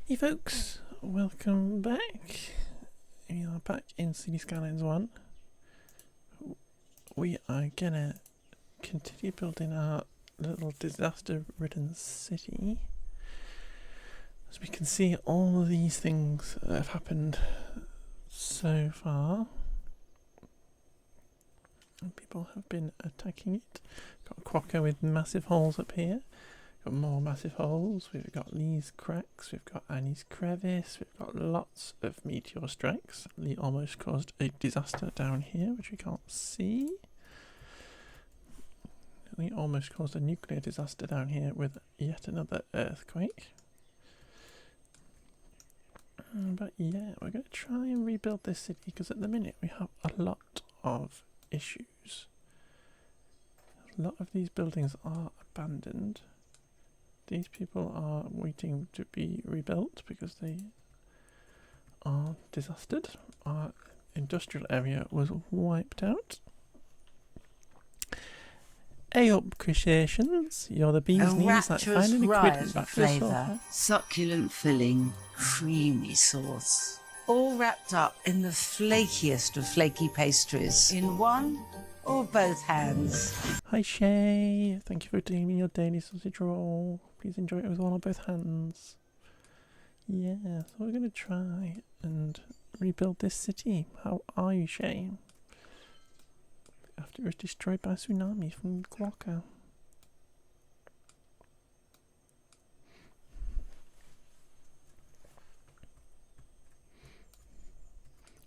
Hey folks, welcome back. We are back in City Skylines 1. We are gonna continue building our little disaster-ridden city. As we can see, all of these things that have happened so far. And people have been attacking it. Got a quokka with massive holes up here. Got more massive holes, we've got these cracks, we've got Annie's crevice, we've got lots of meteor strikes. Lee almost caused a disaster down here, which we can't see. Lee almost caused a nuclear disaster down here with yet another earthquake. But yeah, we're going to try and rebuild this city because at the minute we have a lot of issues. A lot of these buildings are abandoned. These people are waiting to be rebuilt because they are disastered. Our industrial area was wiped out. Hey up, Cruciations. You're the bee's knees that finding equipment back flavour, succulent filling, creamy sauce. All wrapped up in the flakiest of flaky pastries in one or both hands. Hi Shay, thank you for doing me your daily sausage roll. Please enjoy it with one or both hands. Yeah, so we're going to try and rebuild this city. How are you, Shay? After it was destroyed by Tsunami from Quokka.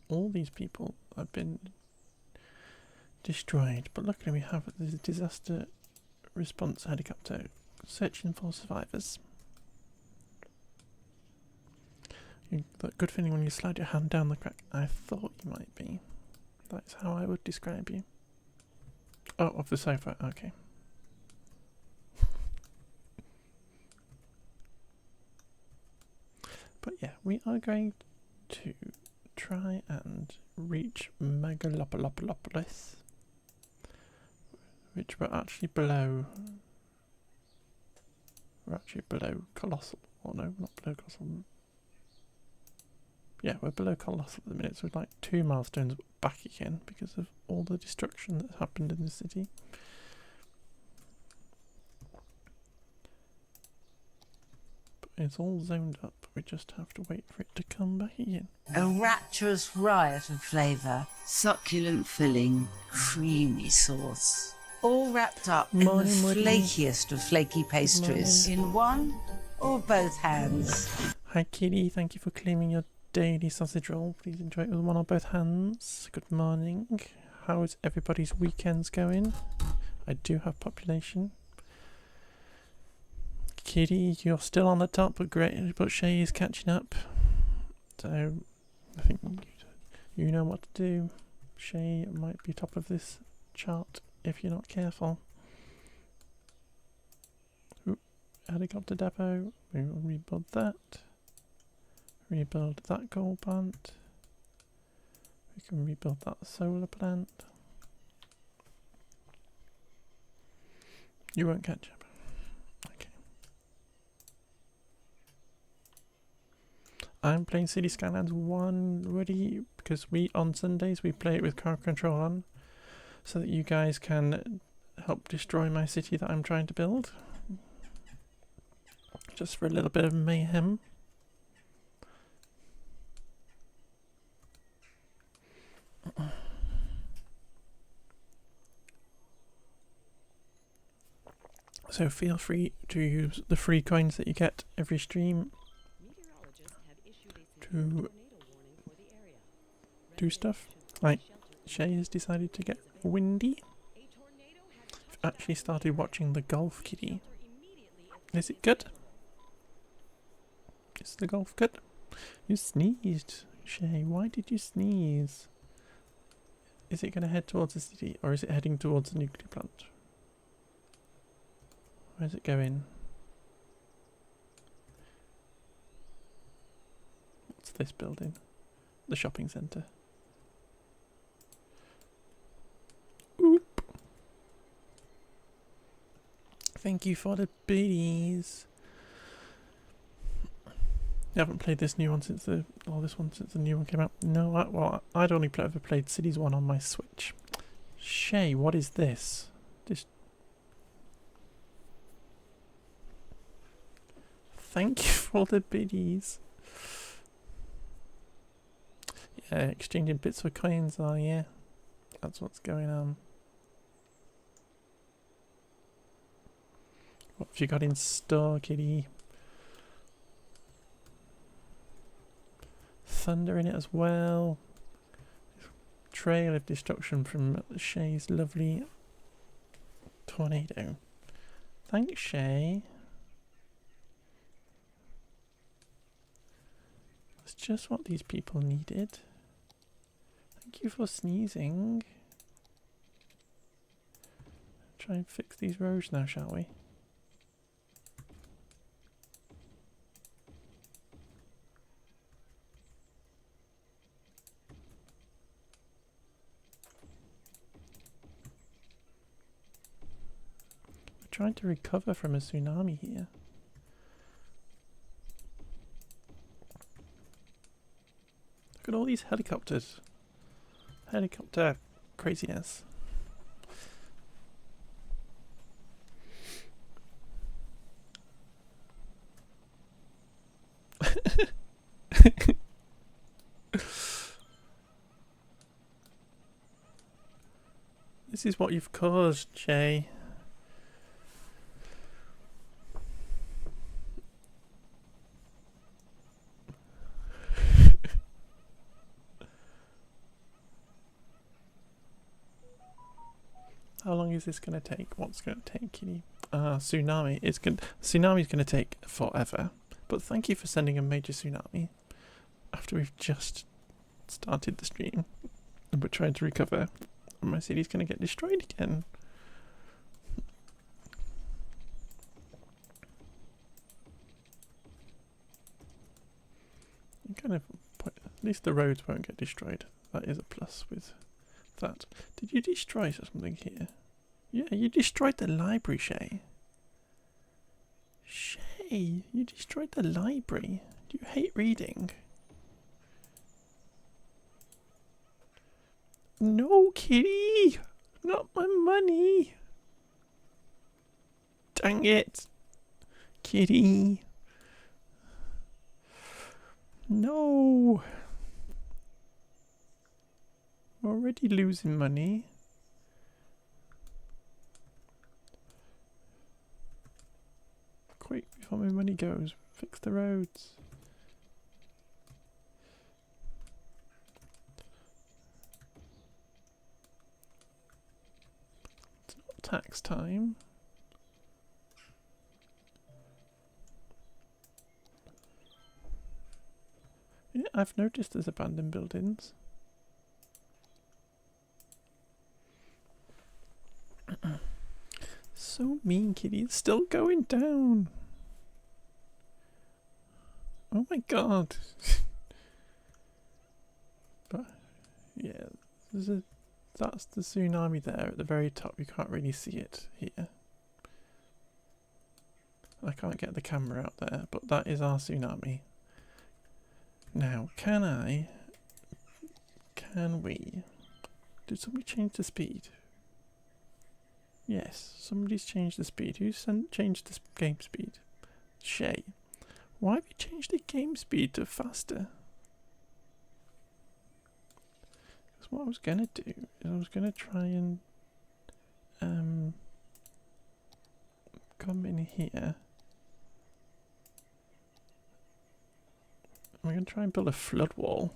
All these people have been destroyed, but luckily we have the disaster response helicopter searching for survivors. That good feeling when you slide your hand down the crack. I thought you might be. That's how I would describe you. Oh, off the sofa, okay. But yeah, we are going to try and reach Megalopolopolis, which we're actually below. We're actually below Colossal. Oh no, not below Colossal. Yeah, we're below Colossal at the minute, so we're like 2 milestones back again because of all the destruction that's happened in the city. But it's all zoned up. We just have to wait for it to come back again. A rapturous riot of flavour, succulent filling, creamy sauce. All wrapped up in the flakiest of flaky pastries in one or both hands. Hi Kitty, thank you for claiming your daily sausage roll. Please enjoy it with one or both hands. Good morning. How is everybody's weekends going? I do have population. Kitty, you're still on the top, but great. But Shay is catching up. So I think you know what to do. Shay might be top of this chart if you're not careful. Oop, helicopter depot. We will rebuild that. Rebuild that coal plant. We can rebuild that solar plant. You won't catch up. Okay. I'm playing City Skylines 1 ready because on Sundays we play it with CrowdControl on so that you guys can help destroy my city that I'm trying to build. Just for a little bit of mayhem. So feel free to use the free coins that you get every stream to do stuff. Like Shay has decided to get windy. I've actually started watching the Golf Kitty. Is it good? Is the golf good? You sneezed, Shay. Why did you sneeze? Is it going to head towards the city or is it heading towards the nuclear plant? Where's it going? What's this building? The shopping centre. Oop. Thank you for the biddies. You haven't played this new one since the new one came out. No, I'd only ever played Cities 1 on my Switch. Shay, what is this? Thank you for all the biddies. Yeah, exchanging bits for coins. Oh yeah, that's what's going on. What have you got in store, kitty? Thunder in it as well. Trail of destruction from Shay's lovely tornado. Thanks, Shay. That's just what these people needed. Thank you for sneezing. Try and fix these roads now, shall we? We're trying to recover from a tsunami here. Look at all these helicopters. Helicopter craziness. This is what you've caused, Jay. How long is this going to take? What's going to take, kitty? Tsunami. Tsunami's going to take forever. But thank you for sending a major tsunami after we've just started the stream and we're trying to recover. And my city's going to get destroyed again. At least the roads won't get destroyed. That is a plus with that. Did you destroy something here? Yeah, you destroyed the library, Shay. Shay, you destroyed the library. Do you hate reading? No, kitty! Not my money! Dang it! Kitty! No! I'm already losing money. Quick, before my money goes, fix the roads. It's not tax time. Yeah, I've noticed there's abandoned buildings. So mean, kitty. It's still going down. Oh my god. But yeah, that's the tsunami there at the very top. You can't really see it here. I can't get the camera out there, but that is our tsunami. Now, can we? Did somebody change the speed? Yes, somebody's changed the speed. Who's changed the game speed? Shay. Why have you changed the game speed to faster? Because what I was going to do is I was going to try and come in here. We're going to try and build a flood wall.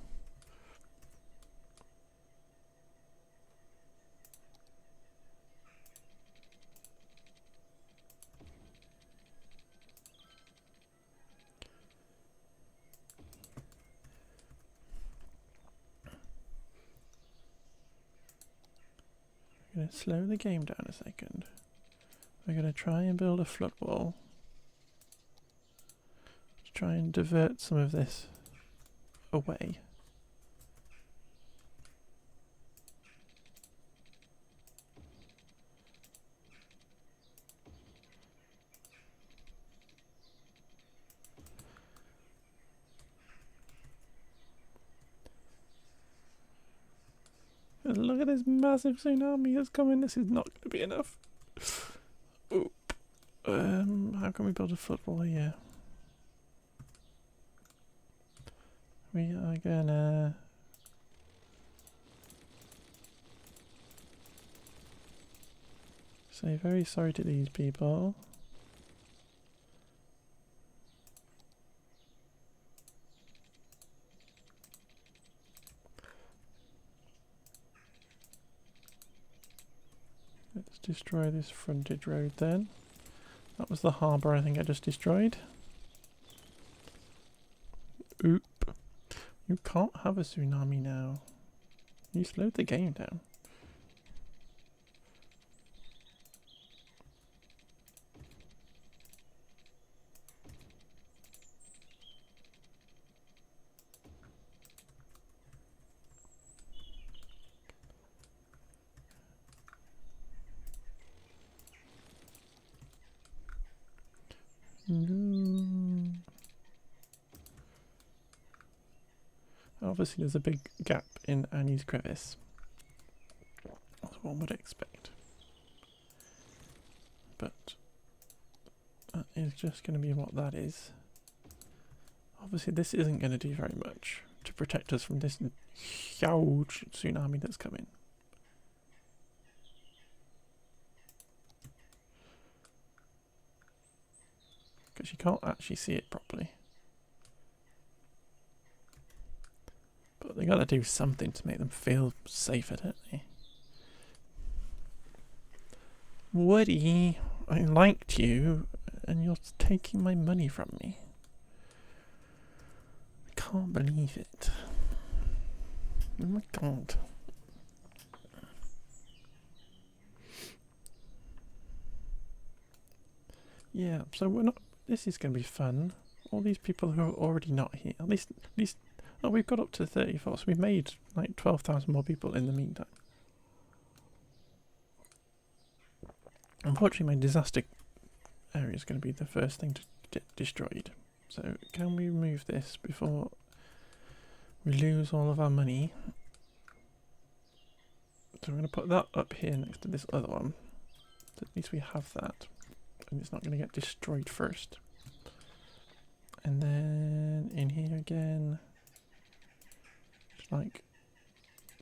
We're going to slow the game down a second. We're going to try and build a flood wall to try and divert some of this away. Look at this massive tsunami that's coming. This is not going to be enough. Oop. How can we build a flood wall here? We are gonna say very sorry to these people. Let's destroy this frontage road then. That was the harbour I think I just destroyed. Oop. You can't have a tsunami now. You slowed the game down. No. Obviously there's a big gap in Annie's crevice, as one would expect. But that is just going to be what that is. Obviously this isn't going to do very much to protect us from this huge tsunami that's coming. Because you can't actually see it properly. But they gotta do something to make them feel safer, don't they? Woody, I liked you, and you're taking my money from me. I can't believe it. Oh my god. Yeah, so we're not. This is going to be fun. All these people who are already not here. At least. Oh, we've got up to 34, so we've made like 12,000 more people in the meantime. Unfortunately, my disaster area is going to be the first thing to get destroyed. So, can we remove this before we lose all of our money? So, I'm going to put that up here next to this other one. So at least we have that. And it's not going to get destroyed first. And then in here again, it's like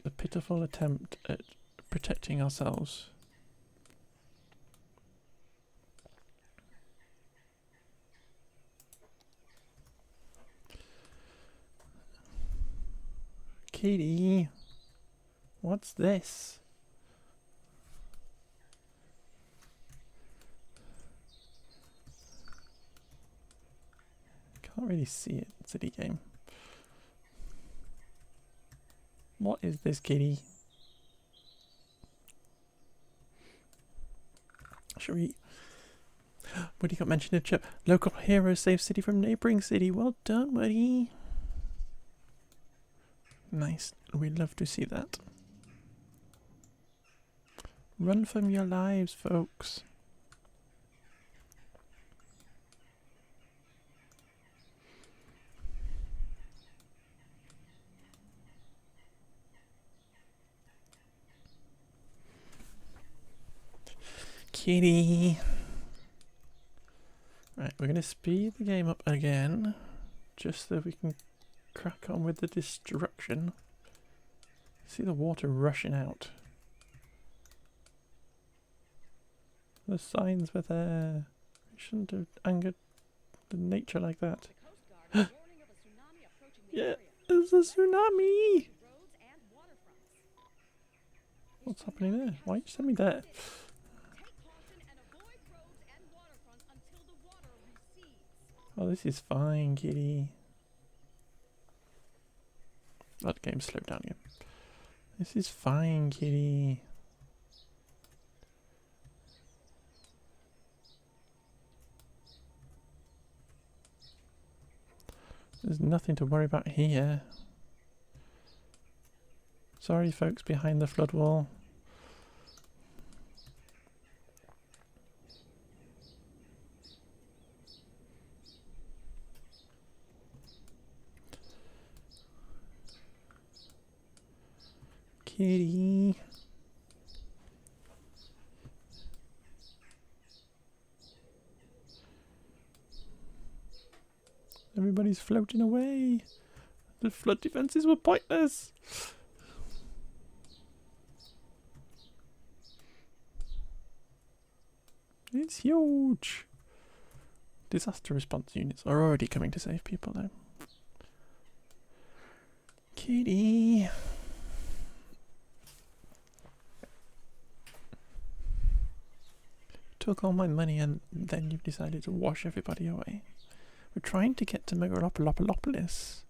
the pitiful attempt at protecting ourselves. Katie, what's this? Can't really see it, city game. What is this, kitty? Shall we? Woody got mentioned in the chat. Local hero saves city from neighbouring city. Well done, Woody. Nice. We'd love to see that. Run from your lives, folks. Kitty. Right, we're going to speed the game up again, just so we can crack on with the destruction. See the water rushing out. The signs were there. We shouldn't have angered the nature like that. Yeah, there's a tsunami! What's happening there? Why you send me there? Oh, this is fine, kitty. Oh, the game slowed down again. This is fine, kitty. There's nothing to worry about here. Sorry, folks behind the flood wall. Kitty. Everybody's floating away. The flood defences were pointless. It's huge. Disaster response units are already coming to save people though. Kitty. Took all my money and then you've decided to wash everybody away. We're trying to get to Megalopolopolis.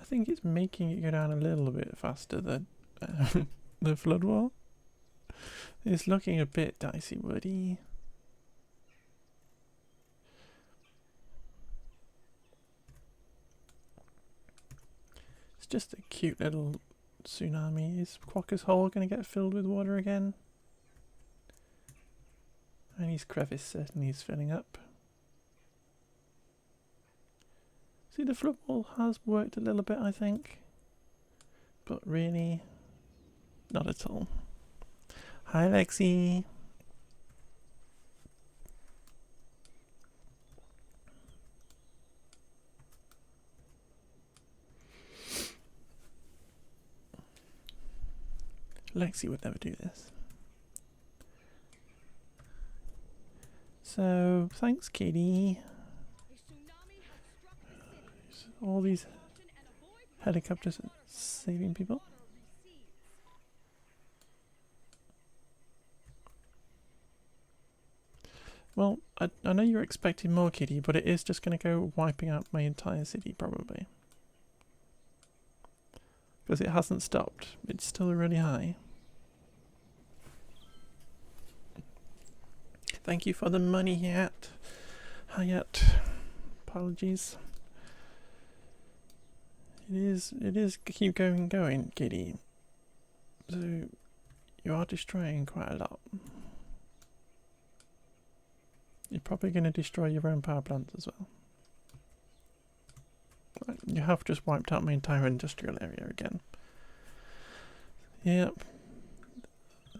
I think it's making it go down a little bit faster than the flood wall. It's looking a bit dicey woody. It's just a cute little tsunami. Is Quokka's hole going to get filled with water again? And his crevice certainly is filling up. See, the flood wall has worked a little bit, I think. But really, not at all. Hi, Lexi. Lexi would never do this. So, thanks, Katie. All these helicopters saving people. Well, I know you're expecting more, Kitty, but it is just going to go wiping out my entire city, probably. Because it hasn't stopped. It's still really high. Thank you for the money, Hayat. Apologies. It is keep going, Kitty. So, you are destroying quite a lot. You're probably going to destroy your own power plants as well. You have just wiped out my entire industrial area again. Yep.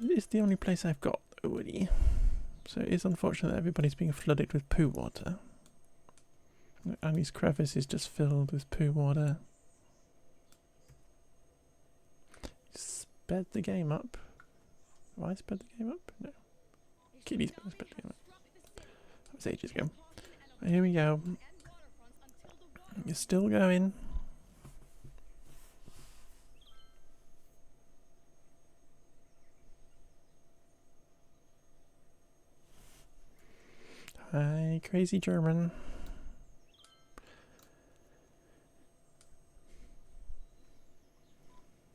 It's the only place I've got, Woody. So it is unfortunate that everybody's being flooded with poo water. And his crevice is just filled with poo water. Sped the game up. Have I sped the game up? No. Kitty's sped the game up. That was ages ago. Here we go. You're still going. Hi, crazy German.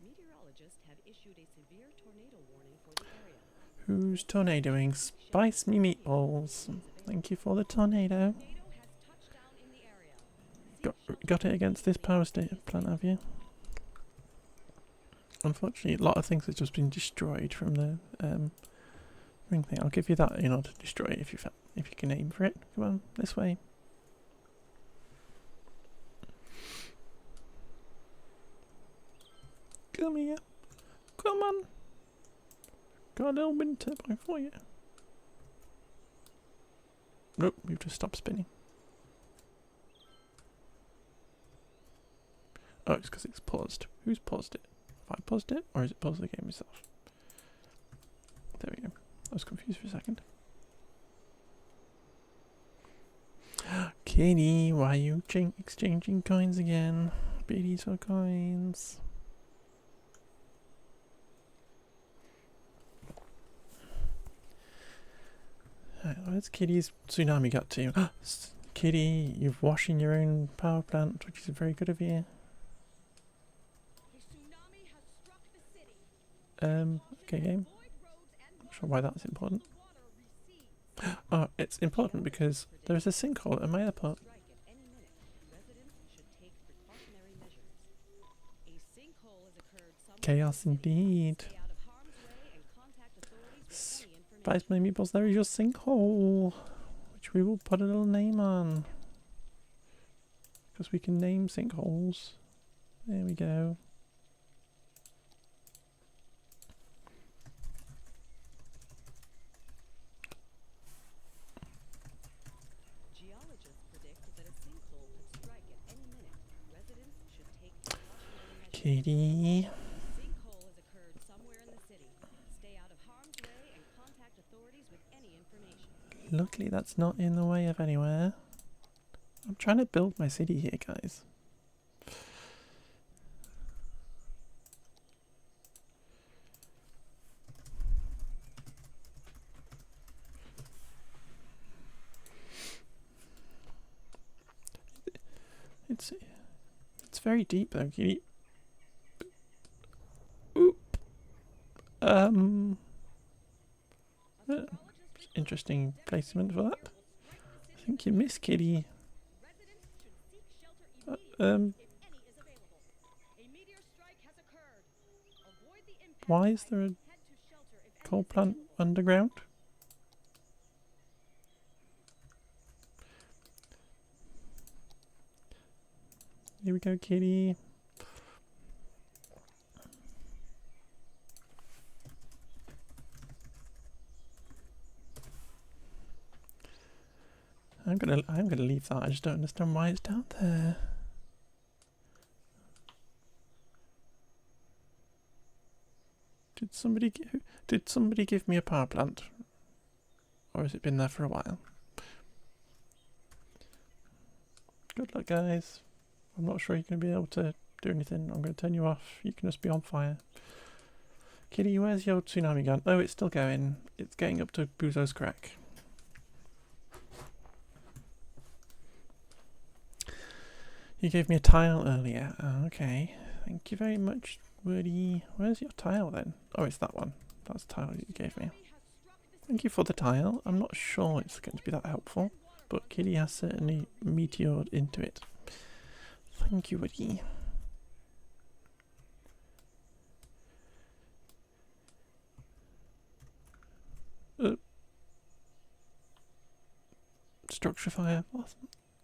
Meteorologists have issued a severe tornado warning for the area. Who's tornadoing? Spice me meatballs. Thank you for the tornado. Got it against this power plant, have you? Unfortunately, a lot of things have just been destroyed from the ring thing. I'll give you that in order to destroy it if you can aim for it. Come on, this way. Come here. Come on. Got a little wind turbine for you. Nope, we've just stopped spinning. Oh, it's because it's paused. Who's paused it? Have I paused it? Or is it paused the game itself? There we go. I was confused for a second. Kitty, why are you exchanging coins again? Biddies for coins. Where's Kitty's tsunami got to? Kitty, you're washing your own power plant, which is very good of you. Okay, game. Not sure why that's important. Oh, it's important because there is a sinkhole at my airport. A sinkhole has occurred somewhere Chaos indeed. stay out of harm's way and contact authorities with any Spice my meatballs, there is your sinkhole, which we will put a little name on. Because we can name sinkholes. There we go. Geologists predict that a sinkhole could strike at any minute. Residents should take precautionary measures. Kitty. Sinkhole has occurred somewhere in the city. Stay out of harm's way and contact authorities with any information. Luckily that's not in the way of anywhere. I'm trying to build my city here, guys. It's very deep though, Kitty. Oop. Interesting placement for that. I think you missed, Kitty. Why is there a coal plant underground? Here we go, Kitty. I'm gonna leave that. I just don't understand why it's down there. Did somebody give me a power plant? Or has it been there for a while? Good luck, guys. I'm not sure you're going to be able to do anything. I'm going to turn you off. You can just be on fire. Kitty, where's your tsunami gun? Oh, it's still going. It's getting up to Buzo's crack. You gave me a tile earlier. Oh, okay. Thank you very much, Woody. Where's your tile then? Oh, it's that one. That's the tile that you gave me. Thank you for the tile. I'm not sure it's going to be that helpful, but Kitty has certainly meteored into it. Thank you, Woody. Structure fire.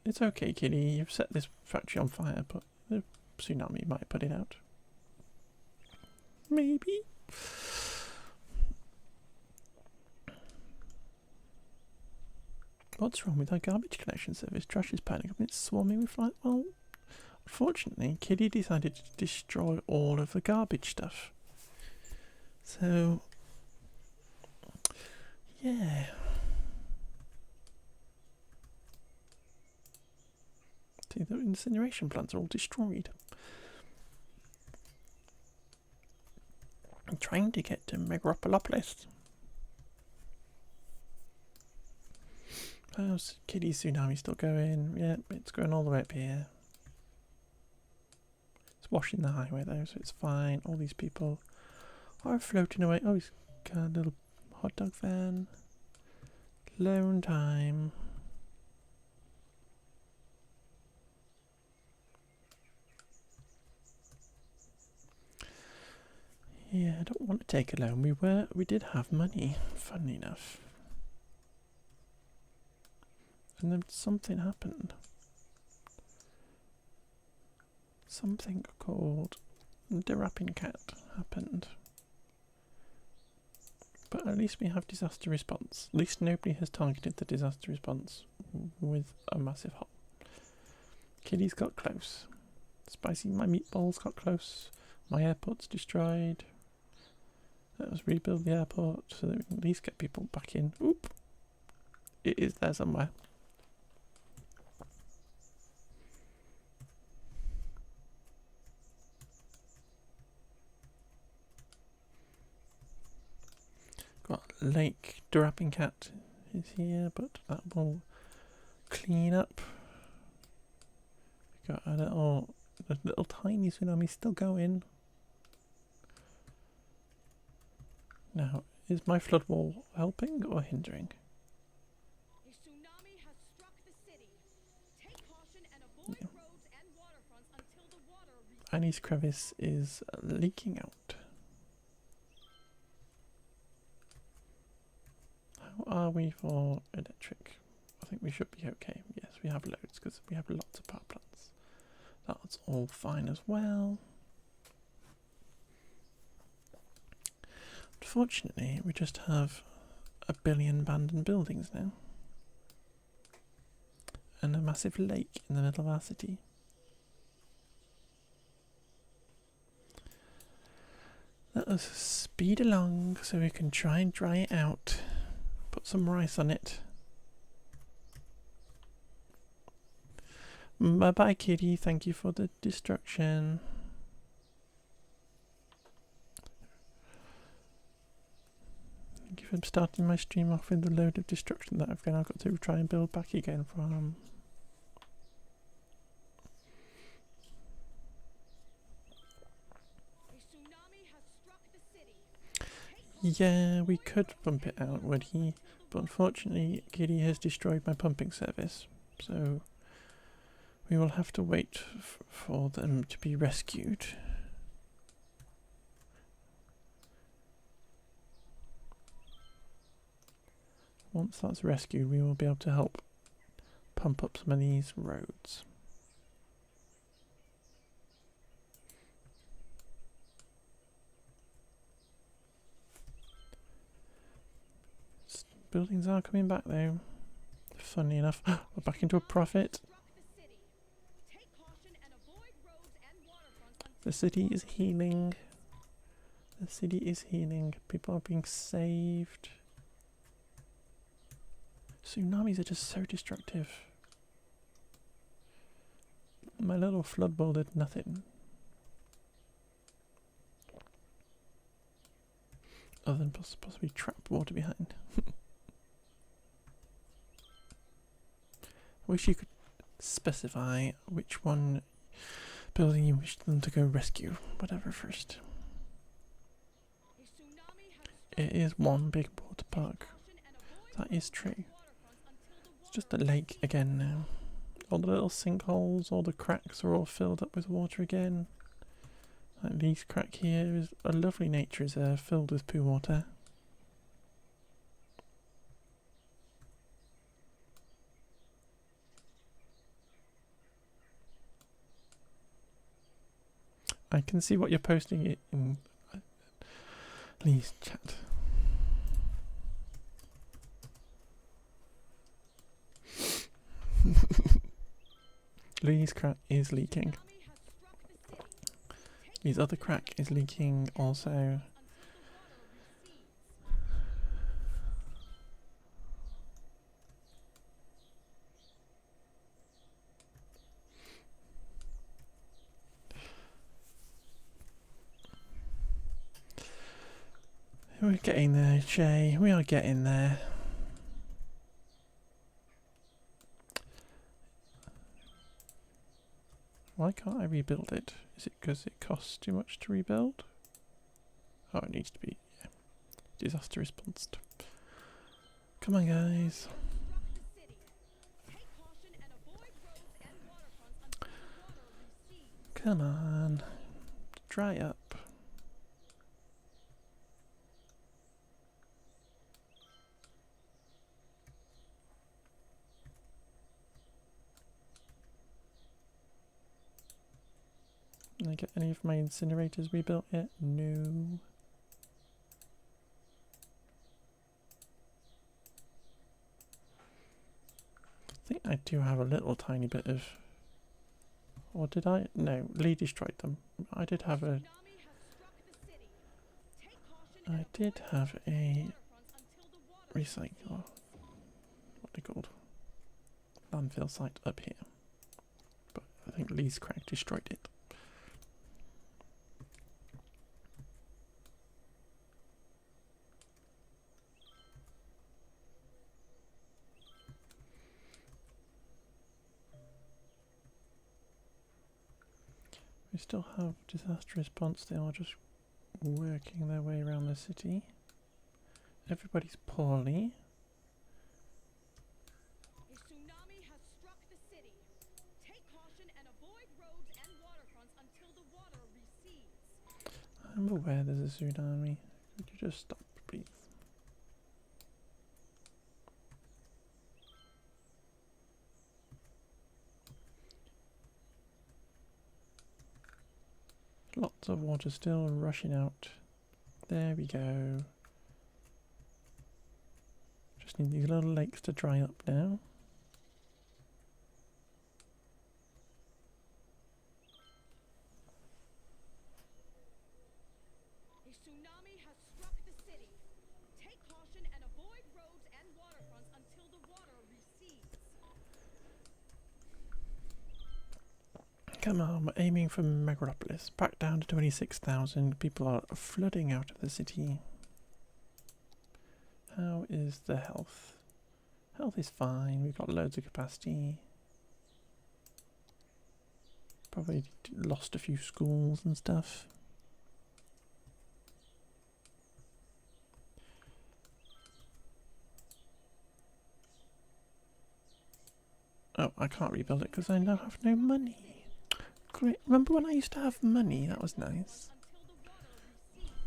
It's okay, Kitty. You've set this factory on fire, but the tsunami might put it out. Maybe. What's wrong with our garbage collection service? Trash is piling up and it's swarming with flies. Well, unfortunately, Kitty decided to destroy all of the garbage stuff. So, yeah. See, the incineration plants are all destroyed. I'm trying to get to Megaropolis. How's Kitty Tsunami still going? Yeah, it's going all the way up here. It's washing the highway though, so it's fine. All these people are floating away. Oh, he's got a little hot dog van. Lone time. Yeah, I don't want to take a loan. We did have money, funnily enough. And then something happened. Something called the Rapping Cat happened. But at least we have disaster response. At least nobody has targeted the disaster response with a massive hole. Kitty's got close. Spicy, my meatballs got close. My airport's destroyed. Let us rebuild the airport so that we can at least get people back in. Oop! It is there somewhere. Got Lake Drapping Cat is here, but that will clean up. Got a little tiny tsunami still going. Now, is my flood wall helping or hindering? A tsunami has struck the city. Take caution and avoid roads and waterfronts until the water reaches. Annie's crevice is leaking out. are we for electric? I think we should be okay. Yes, we have loads because we have lots of power plants. That's all fine as well. Unfortunately, we just have 1 billion abandoned buildings now. And a massive lake in the middle of our city. Let us speed along so we can try and dry it out. Put some rice on it. Bye bye, kitty. Thank you for the destruction. Thank you for starting my stream off with the load of destruction that I've got to try and build back again from. Yeah, we could pump it out, would he? But unfortunately, Kitty has destroyed my pumping service, so we will have to wait for them to be rescued. Once that's rescued, we will be able to help pump up some of these roads. Buildings are coming back though. Funnily enough, we're back into a profit. The city is healing. The city is healing. People are being saved. Tsunamis are just so destructive. My little flood ball did nothing. Other than possibly trap water behind. I wish you could specify which one building you wish them to go rescue, whatever first. It is one big water park. That is true. It's just a lake again now. All the little sinkholes, all the cracks are all filled up with water again. Like these crack here is a lovely nature reserve filled with poo water. I can see what you're posting it in Lee's chat. Lee's crack is leaking. Lee's other crack is leaking also. We're getting there, Shay. We are getting there. Why can't I rebuild it? Is it because it costs too much to rebuild? Oh, it needs to be, yeah. Disaster response. Come on, guys. Come on. Dry up. Did I get any of my incinerators rebuilt yet? No. I think I do have a little tiny bit of... Or did I? No, Lee destroyed them. I did have a... I did have a... Recycle... What are they called? Landfill site up here. But I think Lee's crack destroyed it. We still have disaster response. They are just working their way around the city. Everybody's poorly. A tsunami has struck the city. Take caution and avoid roads and waterfronts until the water recedes. I'm aware there's a tsunami. Could you just stop, please? Lots of water still rushing out. There we go. Just need these little lakes to dry up now. A tsunami has struck the city. Take caution and avoid roads and waterfronts until the water recedes. Come on, we're aiming for Megaropolis. Back down to 26,000. People are flooding out of the city. How is the health? Health is fine. We've got loads of capacity. Probably lost a few schools and stuff. Oh, I can't rebuild it because I now have no money. Great. Remember when I used to have money? That was nice. Until the water recedes.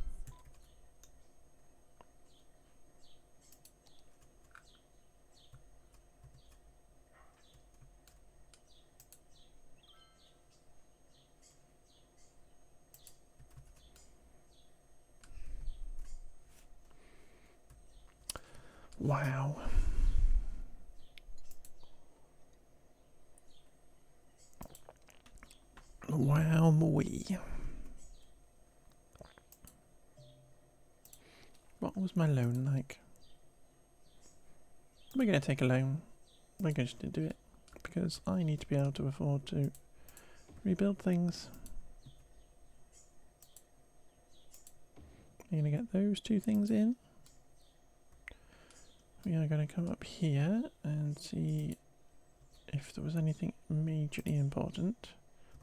Wow. Wow, wee. What was my loan like? We're going to take a loan. We're going to do it because I need to be able to afford to rebuild things. We're going to get those two things in. We are going to come up here and see if there was anything majorly important,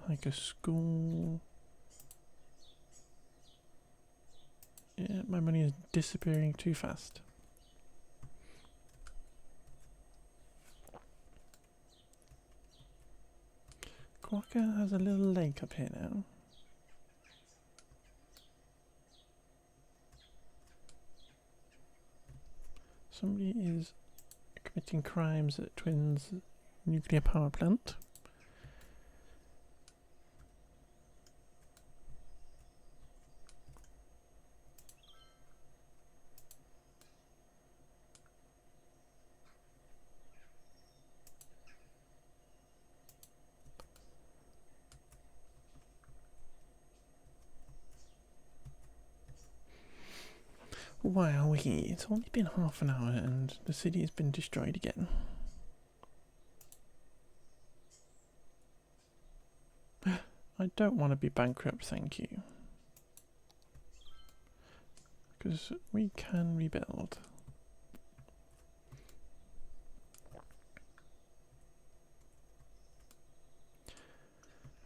like a school. Yeah, my money is disappearing too fast. Quokka has a little lake up here now. Somebody is committing crimes at Twins nuclear power plant. Wow, it's only been half an hour and the city has been destroyed again. I don't want to be bankrupt, thank you. Because we can rebuild.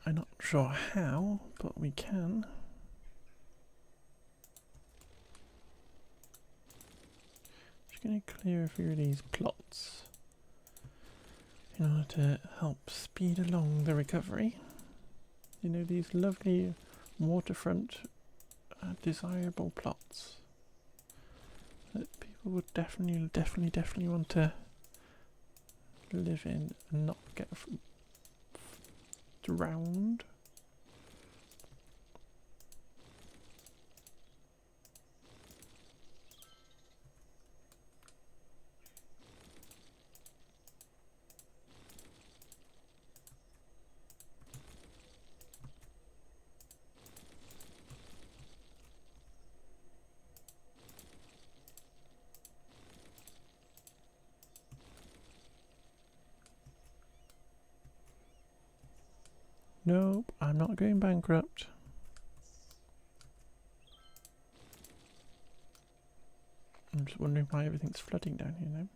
I'm not sure how, but we can. Just going to clear a few of these plots in order to help speed along the recovery. You know, these lovely waterfront desirable plots that people would definitely want to live in and not get drowned. Nope, I'm not going bankrupt. I'm just wondering why everything's flooding down here now.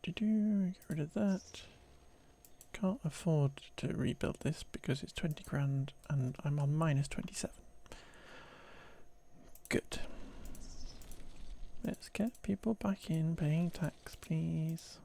Get rid of that. Can't afford to rebuild this because it's 20 grand and I'm on minus 27. Good. Let's get people back in paying tax, please.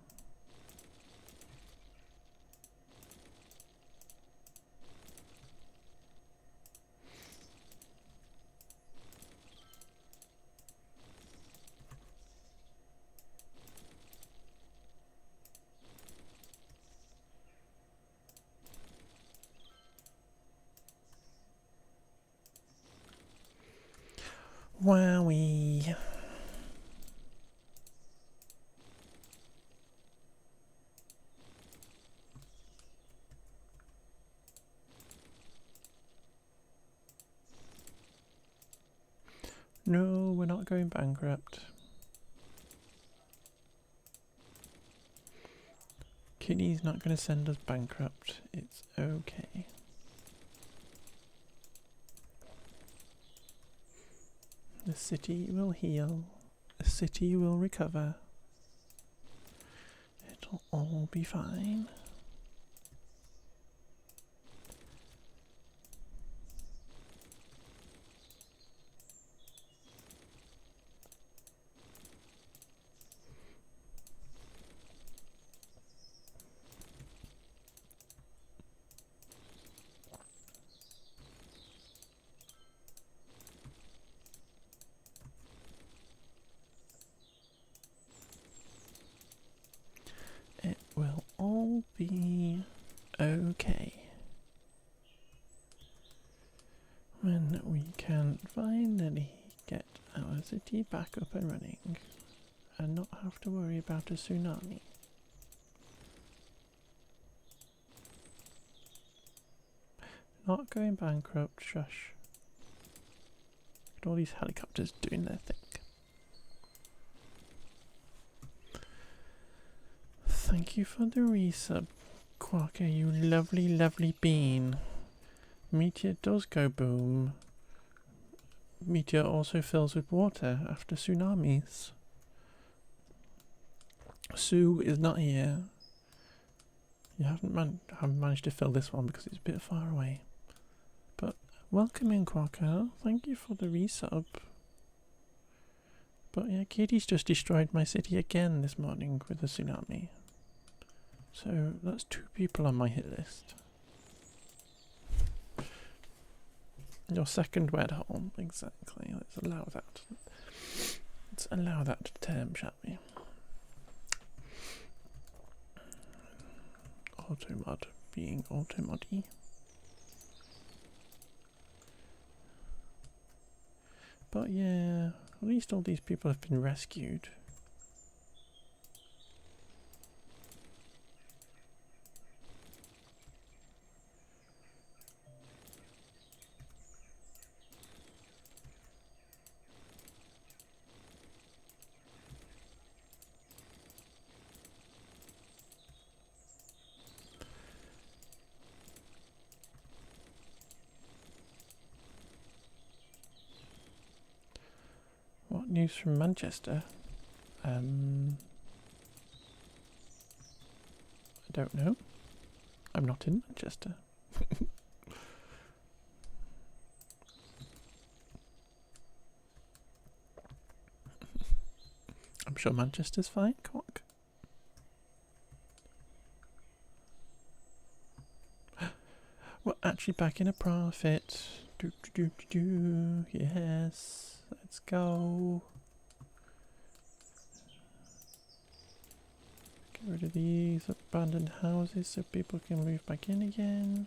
Wowie. No, we're not going bankrupt. Kitty's not going to send us bankrupt. It's okay. The city will heal. The city will recover. It'll all be fine. It will all be okay. When we can finally get our city back up and running and not have to worry about a tsunami. Not going bankrupt, shush. Look at all these helicopters doing their thing. Thank you for the resub, Quacker, you lovely, lovely bean. Meteor does go boom. Meteor also fills with water after tsunamis. Sue is not here. You haven't managed to fill this one because it's a bit far away. But welcome in, Quacker. Thank you for the resub. But yeah, Katie's just destroyed my city again this morning with a tsunami. So that's 2 people on my hit list. Your second wed hole, exactly. Let's allow that. Let's allow that term, shall we? Automod being automoddy. But yeah, at least all these people have been rescued. What news from Manchester? I don't know. I'm not in Manchester. I'm sure Manchester's fine, cock. We're actually back in a profit. Yes, let's go. Get rid of these abandoned houses so people can move back in again.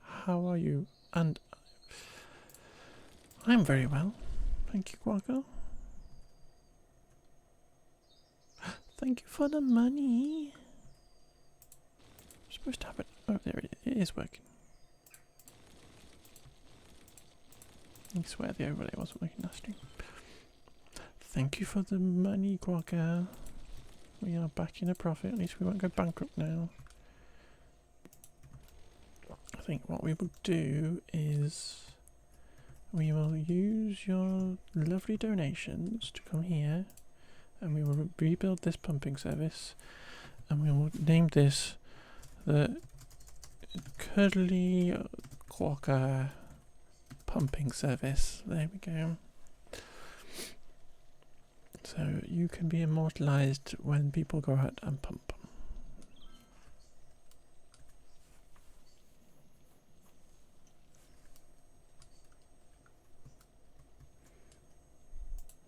How are you? And I'm very well. Thank you, Quaco. Thank you for the money. I'm supposed to have it. Oh, there it is. It is working. I swear the overlay wasn't working last stream. Thank you for the money, Quacker. We are back in a profit. At least we won't go bankrupt now. I think what we will do is we will use your lovely donations to come here and we will rebuild this pumping service and we will name this the Cuddly Quacker Pumping Service. There we go. So you can be immortalized when people go out and pump.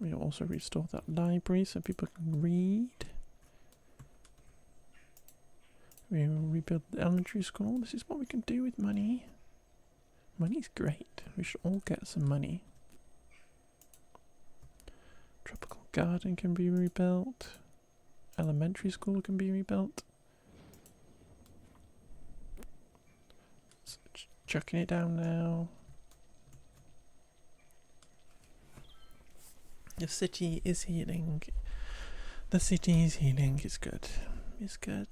We'll also restore that library so people can read. We will rebuild the elementary school. This is what we can do with money. Money's great. We should all get some money. Tropical garden can be rebuilt. Elementary school can be rebuilt. So chucking it down now. The city is healing. The city is healing. It's good. It's good.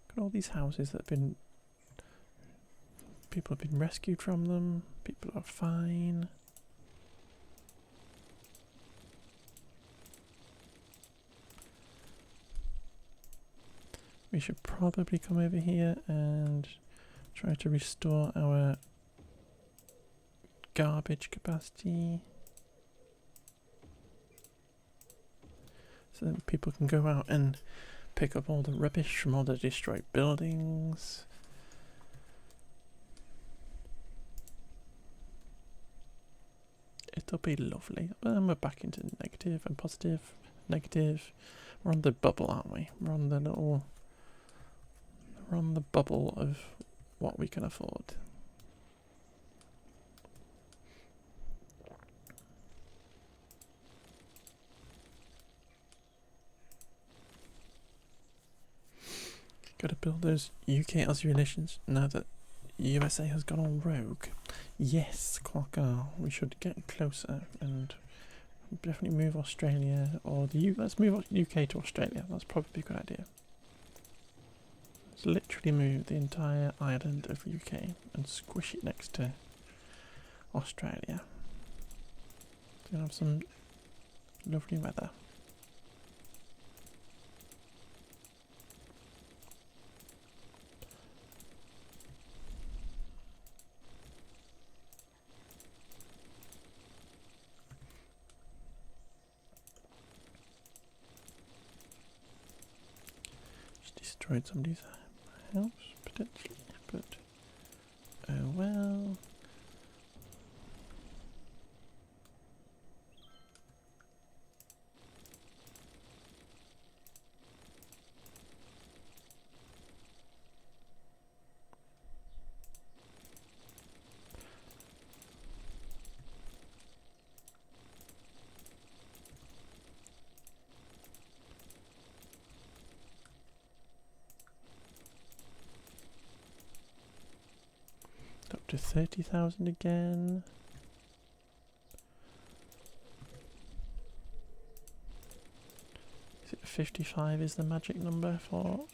Look at all these houses that have been... People have been rescued from them. People are fine. We should probably come over here and try to restore our garbage capacity. So that people can go out and pick up all the rubbish from all the destroyed buildings. It'll be lovely. And we're back into negative and positive. Negative. We're on the bubble, aren't we? We're on the little... We're on the bubble of what we can afford. Got to build those UK-Aussie relations now that USA has gone all rogue. Yes, Quokka, we should get closer and definitely move Australia or the let's move UK to Australia. That's probably a good idea. Let's literally move the entire island of UK and squish it next to Australia. It's gonna have some lovely weather. Destroyed somebody's house, potentially, but oh well. Up to 30,000 again. Is it 55 is the magic number for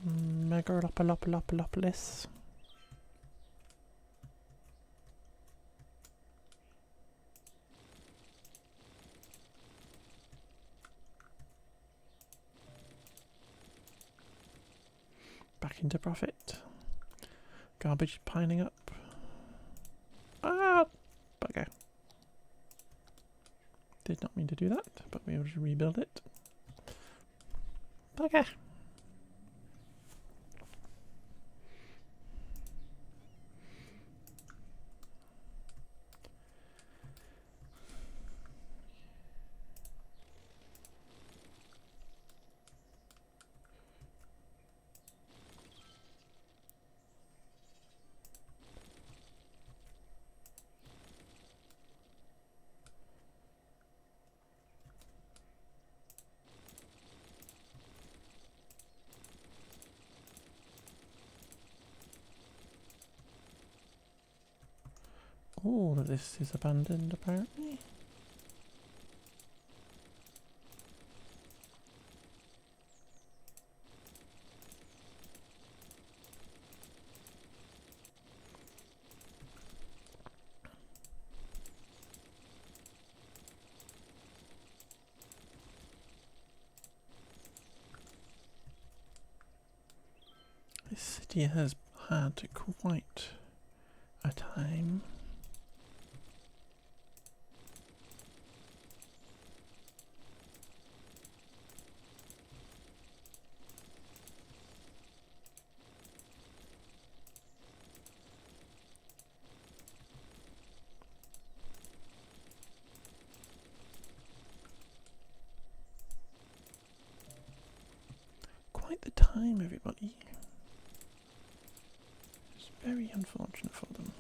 Megalopolopolis? Back into profit. Garbage piling up. Ah, bugger. Did not mean to do that, but we will rebuild it. Bugger. All of this is abandoned, apparently. This city has had quite a time. time, everybody. It's very unfortunate for them.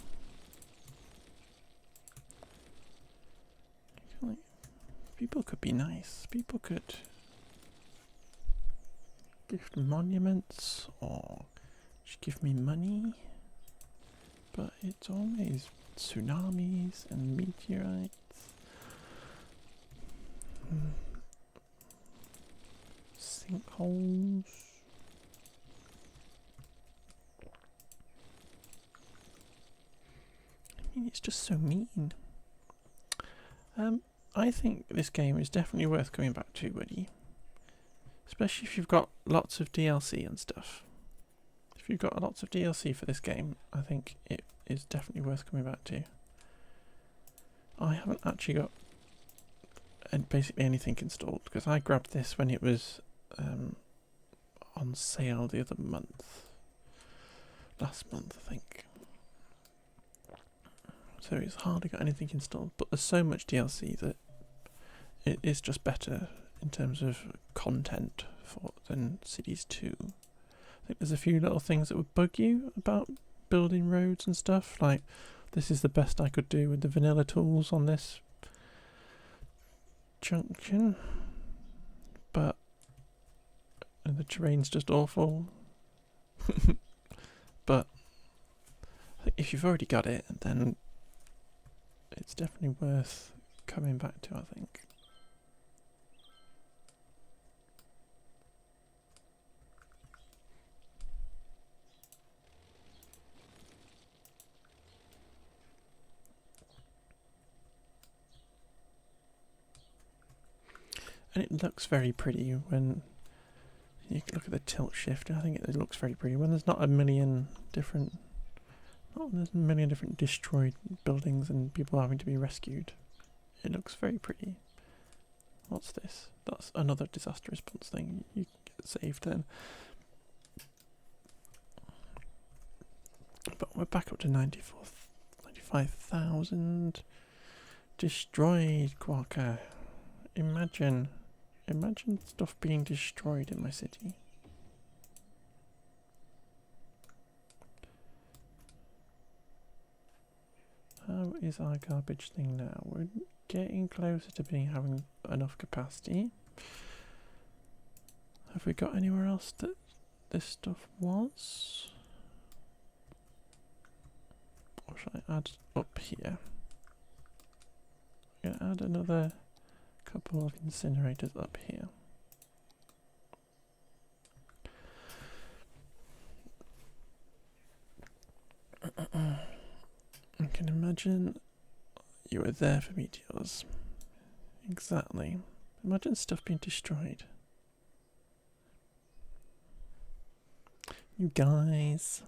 I feel like people could be nice. People could gift monuments or just give me money. But it's always tsunamis and meteorites. Sinkholes. I mean, it's just so mean. I think this game is definitely worth coming back to, Woody. Especially if you've got lots of DLC and stuff. If you've got lots of DLC for this game, I think it is definitely worth coming back to. I haven't actually got basically anything installed because I grabbed this when it was on sale the other month. Last month, I think. So it's hardly got anything installed, but there's so much DLC that it is just better in terms of content than Cities 2. I think there's a few little things that would bug you about building roads and stuff, like this is the best I could do with the vanilla tools on this junction, but the terrain's just awful. But I think if you've already got it, then it's definitely worth coming back to, I think. And it looks very pretty when you look at the tilt shift. I think it looks very pretty when there's not a million different destroyed buildings and people having to be rescued. It looks very pretty. What's this? That's another disaster response thing. You get saved then. But we're back up to 95,000 destroyed, Quokka. Imagine stuff being destroyed in my city. How is our garbage thing now? We're getting closer to having enough capacity. Have we got anywhere else that this stuff was? Or should I add up here? I'm gonna add another couple of incinerators up here. I can imagine you were there for meteors. Exactly. Imagine stuff being destroyed. You guys.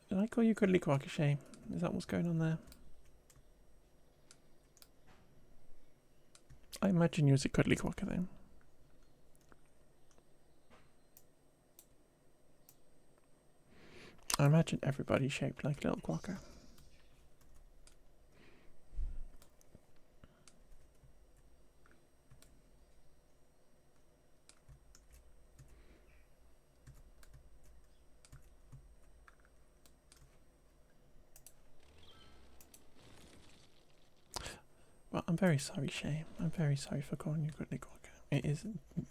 Did I call you Cuddly Quackashay? Is that what's going on there? I imagine you as a Cuddly Quacker then. I imagine everybody's shaped like a little quacker. Well, I'm very sorry, Shay. I'm very sorry for calling you Cuddly Quacker. It is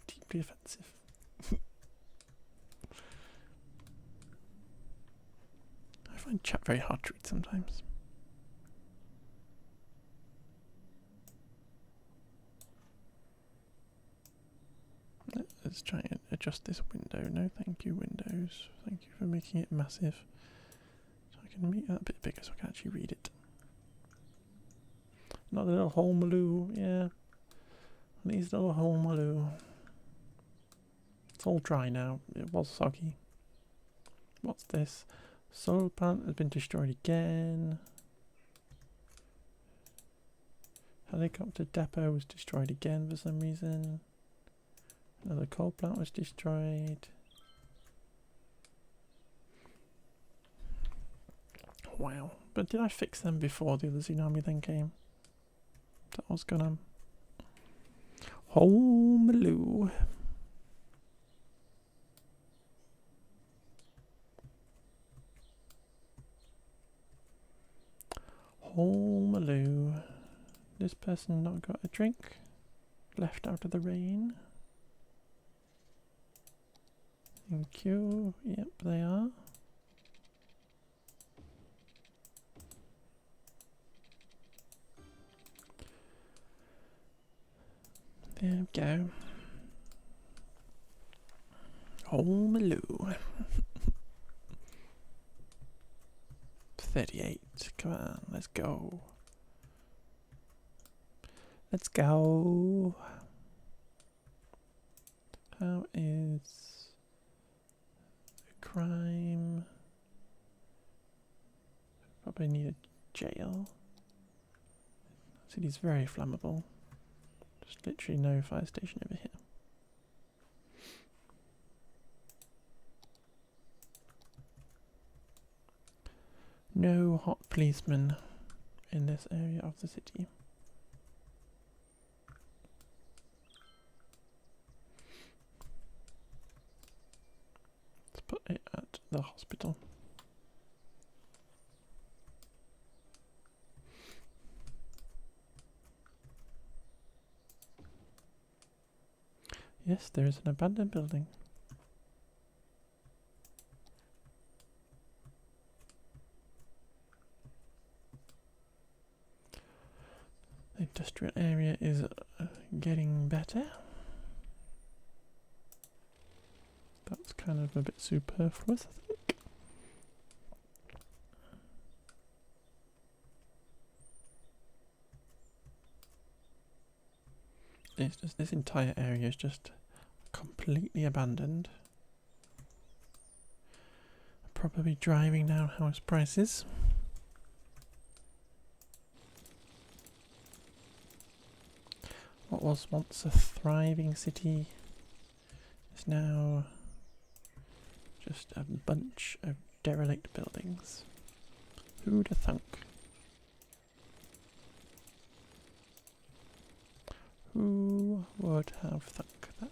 deeply offensive. I find chat very hard to read sometimes. Let's try and adjust this window. No, thank you, Windows. Thank you for making it massive. So I can make that a bit bigger so I can actually read it. Not the little hole maloo, yeah. These little hole maloo. It's all dry now. It was soggy. What's this? Solar plant has been destroyed again. Helicopter depot was destroyed again for some reason. Another coal plant was destroyed. Wow. But did I fix them before the other tsunami then came? That was gonna... Homeloo. Homeloo. This person not got a drink. Left out of the rain. Thank you. Yep, they are. There we go. Homeloo. 38. Come on, let's go. Let's go. How is the crime? Probably need a jail. City's very flammable. Just literally no fire station over here. No hot policemen in this area of the city. Let's put it at the hospital. Yes, there is an abandoned building. The industrial area is getting better. That's kind of a bit superfluous, I think. It's just, this entire area is just completely abandoned. Probably driving down house prices. What was once a thriving city is now just a bunch of derelict buildings. Who'd have thunk? Who would have thunk that?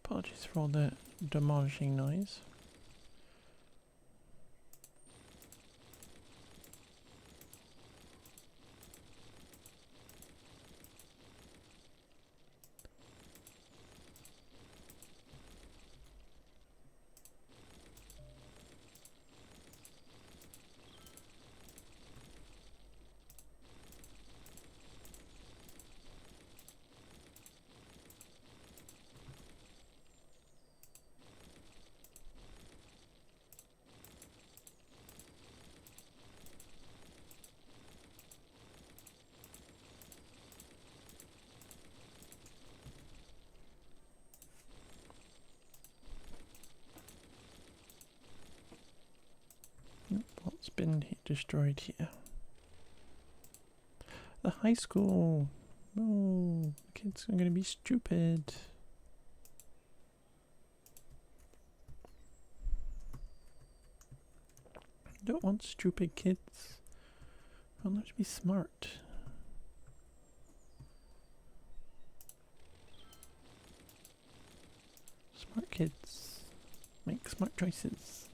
Apologies for all the demolishing noise. What's been destroyed here? The high school. Oh, kids are going to be stupid. Don't want stupid kids. I want them to be smart. Smart kids make smart choices.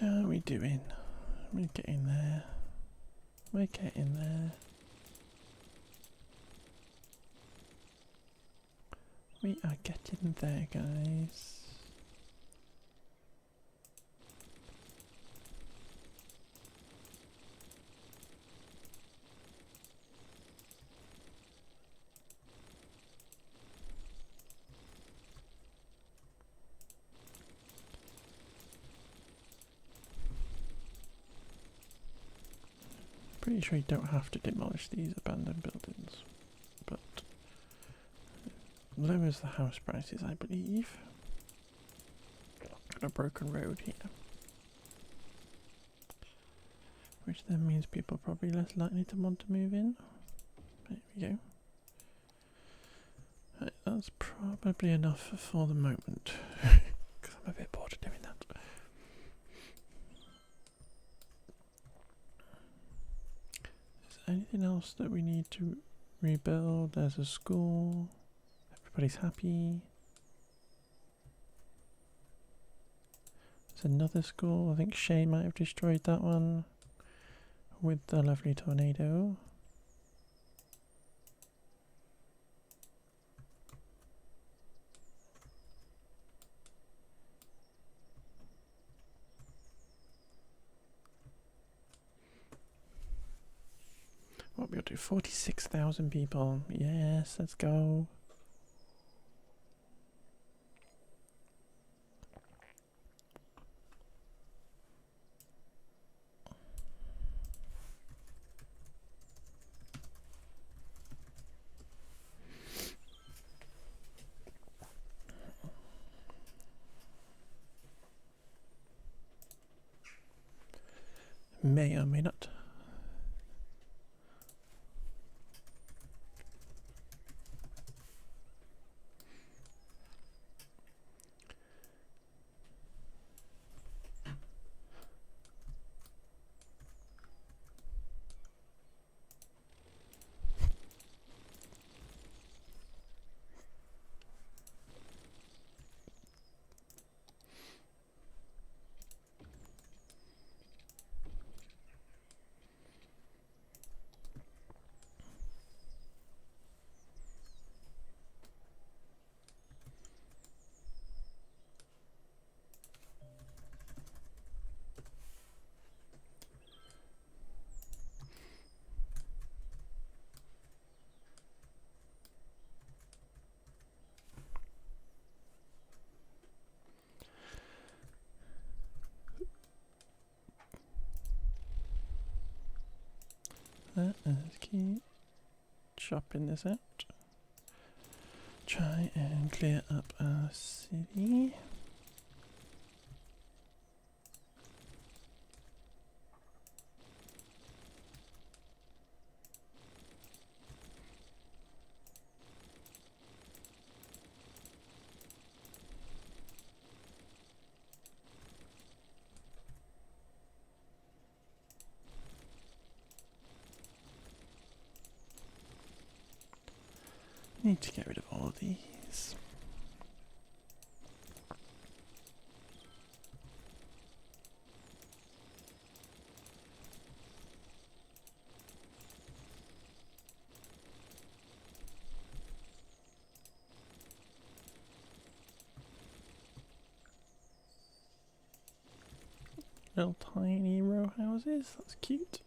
How are we doing? We're getting there. We're getting there. We are getting there, guys. Pretty sure you don't have to demolish these abandoned buildings, but lowers the house prices, I believe. Got a broken road here, which then means people are probably less likely to want to move in. There we go. Right, that's probably enough for the moment, because I'm a bit bored of doing that. Is there anything else that we need to rebuild? There's a school. Everybody's happy. There's another school. I think Shay might have destroyed that one with the lovely tornado. What we'll do? 46,000 people. Yes, let's go. May or may not. Let's keep chopping this out. Try and clear up our city. Need to get rid of all of these. Little tiny row houses, that's cute.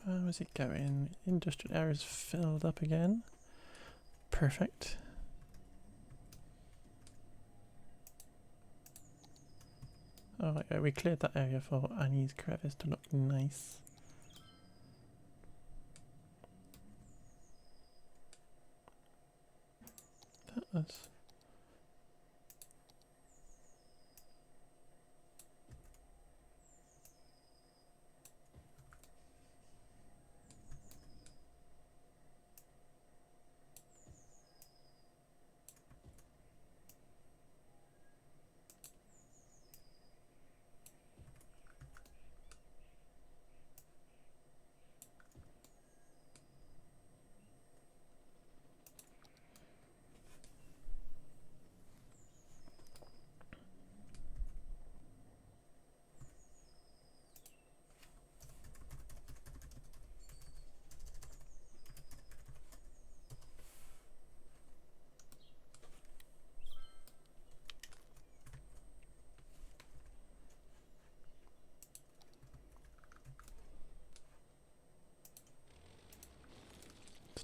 How is it going? Industrial areas filled up again. Perfect. Oh, yeah, we cleared that area for Annie's crevice to look nice. That was...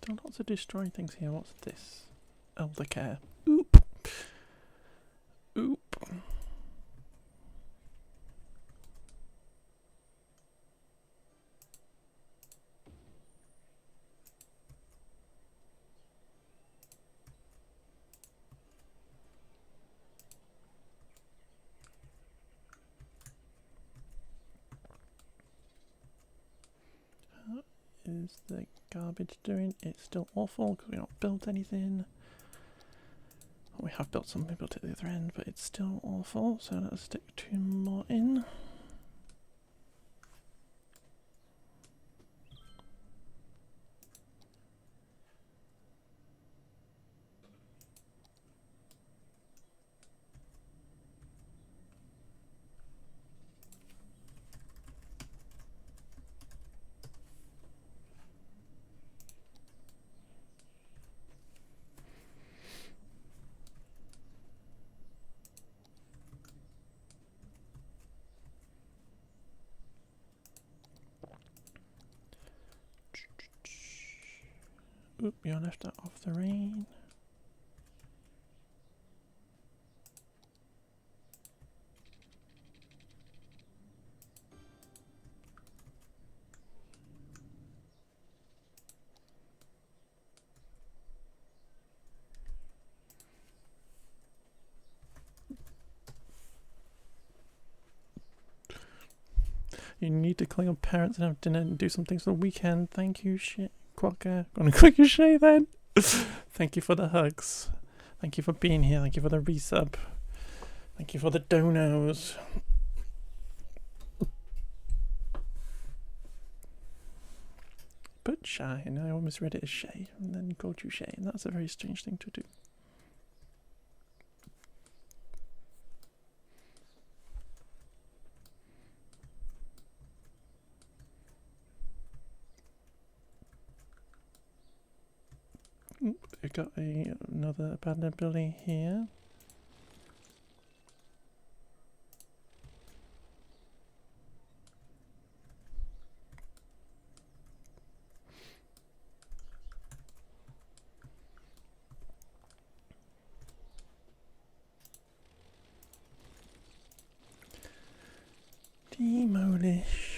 Still lots of destroying things here. What's this? Elder care. Oop. Oop. How is the garbage doing? It's still awful because we've not built anything. We have built some, we built it at the other end, but it's still awful, so let's stick 2 more in. Oop, you're left out of the rain. You need to call your parents and have dinner and do some things on the weekend. Thank you, shit. Quokka. Gonna click your Shay then. Thank you for the hugs. Thank you for being here. Thank you for the resub. Thank you for the donos. But Shay, and I almost read it as Shay, and then called you Shay, and that's a very strange thing to do. We've got another abandoned building here. Demolish.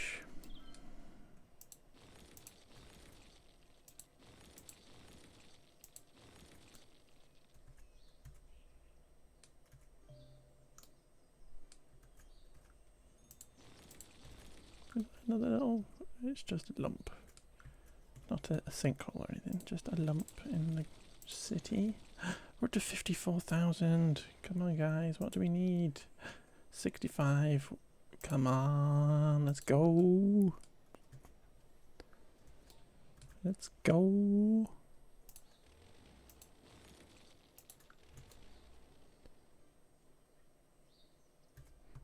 Another little, it's just a lump. Not a sinkhole or anything, just a lump in the city. We're up to 54,000. Come on guys, what do we need? 65. Come on, let's go. Let's go.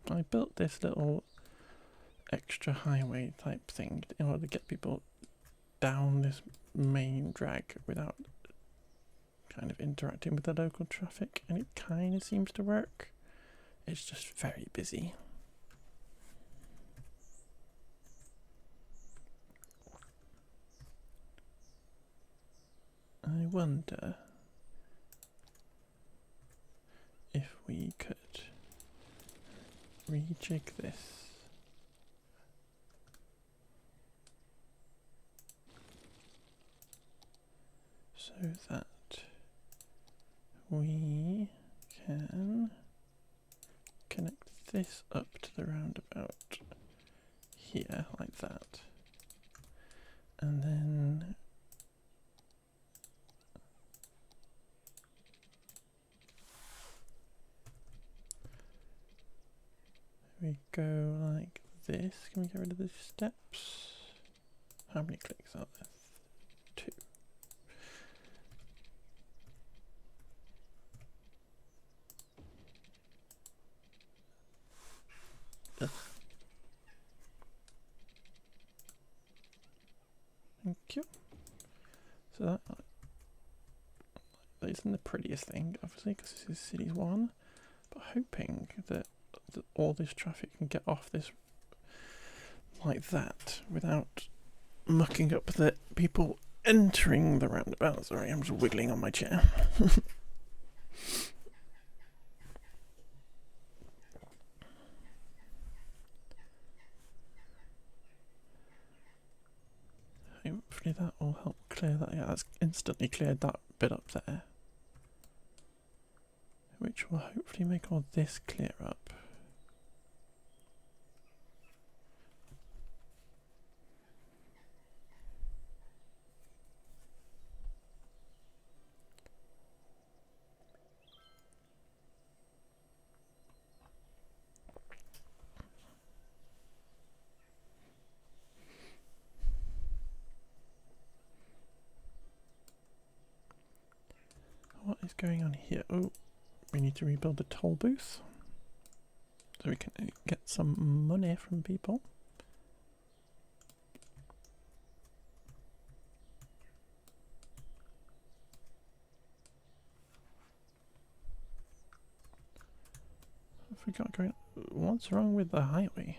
I built this little extra highway type thing in order to get people down this main drag without kind of interacting with the local traffic, and it kind of seems to work. It's just very busy. I wonder if we could rejig this so that we can connect this up to the roundabout here like that, and then we go like this. Can we get rid of the steps? How many clicks are there? 2. Ugh. Thank you. So that isn't the prettiest thing, obviously, because this is Cities 1, but hoping that all this traffic can get off this like that without mucking up the people entering the roundabout. Sorry, I'm just wiggling on my chair. Hopefully that will help clear that. Yeah, that's instantly cleared that bit up there. Which will hopefully make all this clear up. What is going on here? Oh, we need to rebuild the toll booth so we can get some money from people. I forgot going. What's wrong with the highway?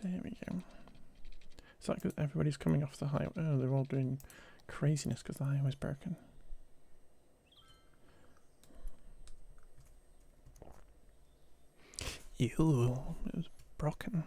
There we go. Is that because everybody's coming off the highway? Oh, they're all doing craziness because the highway's broken. Ew, it was broken.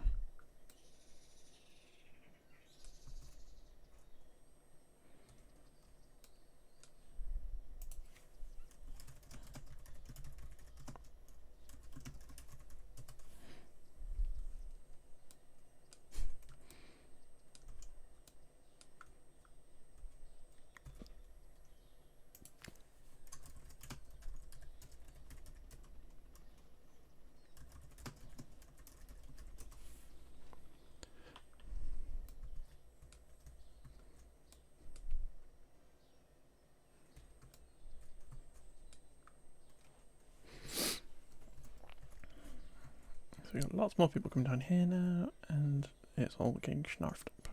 So we've got lots more people coming down here now, and it's all getting snarfed up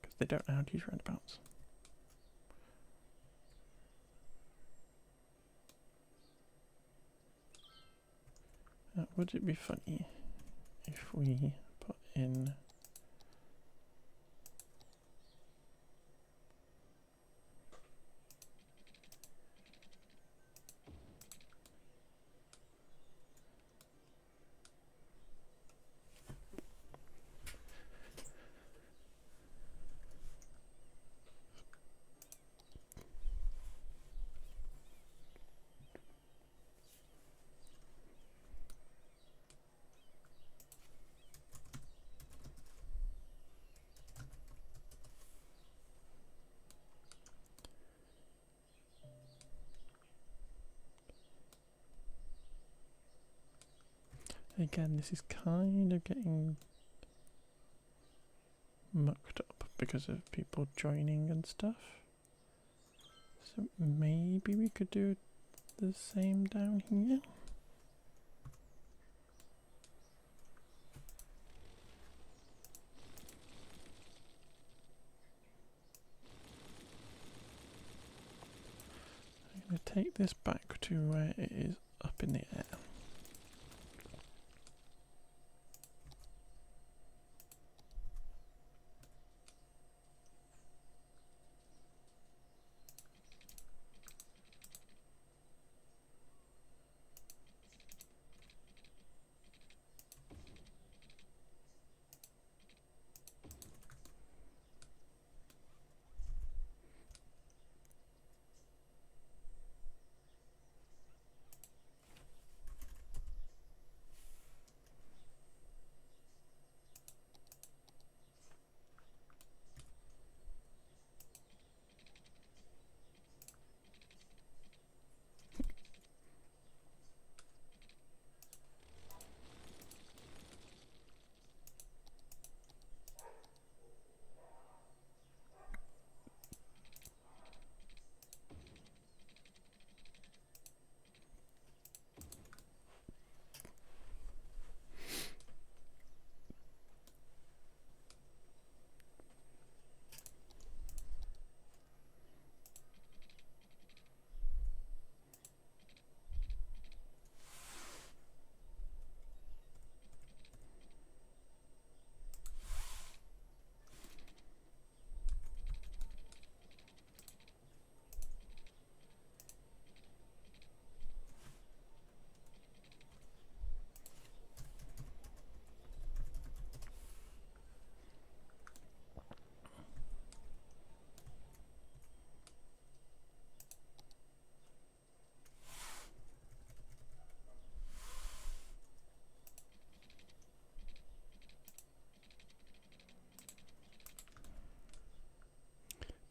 because they don't know how to use roundabouts. Would it be funny if we put in again, this is kind of getting mucked up because of people joining and stuff. So maybe we could do the same down here. I'm going to take this back to where it is up in the air.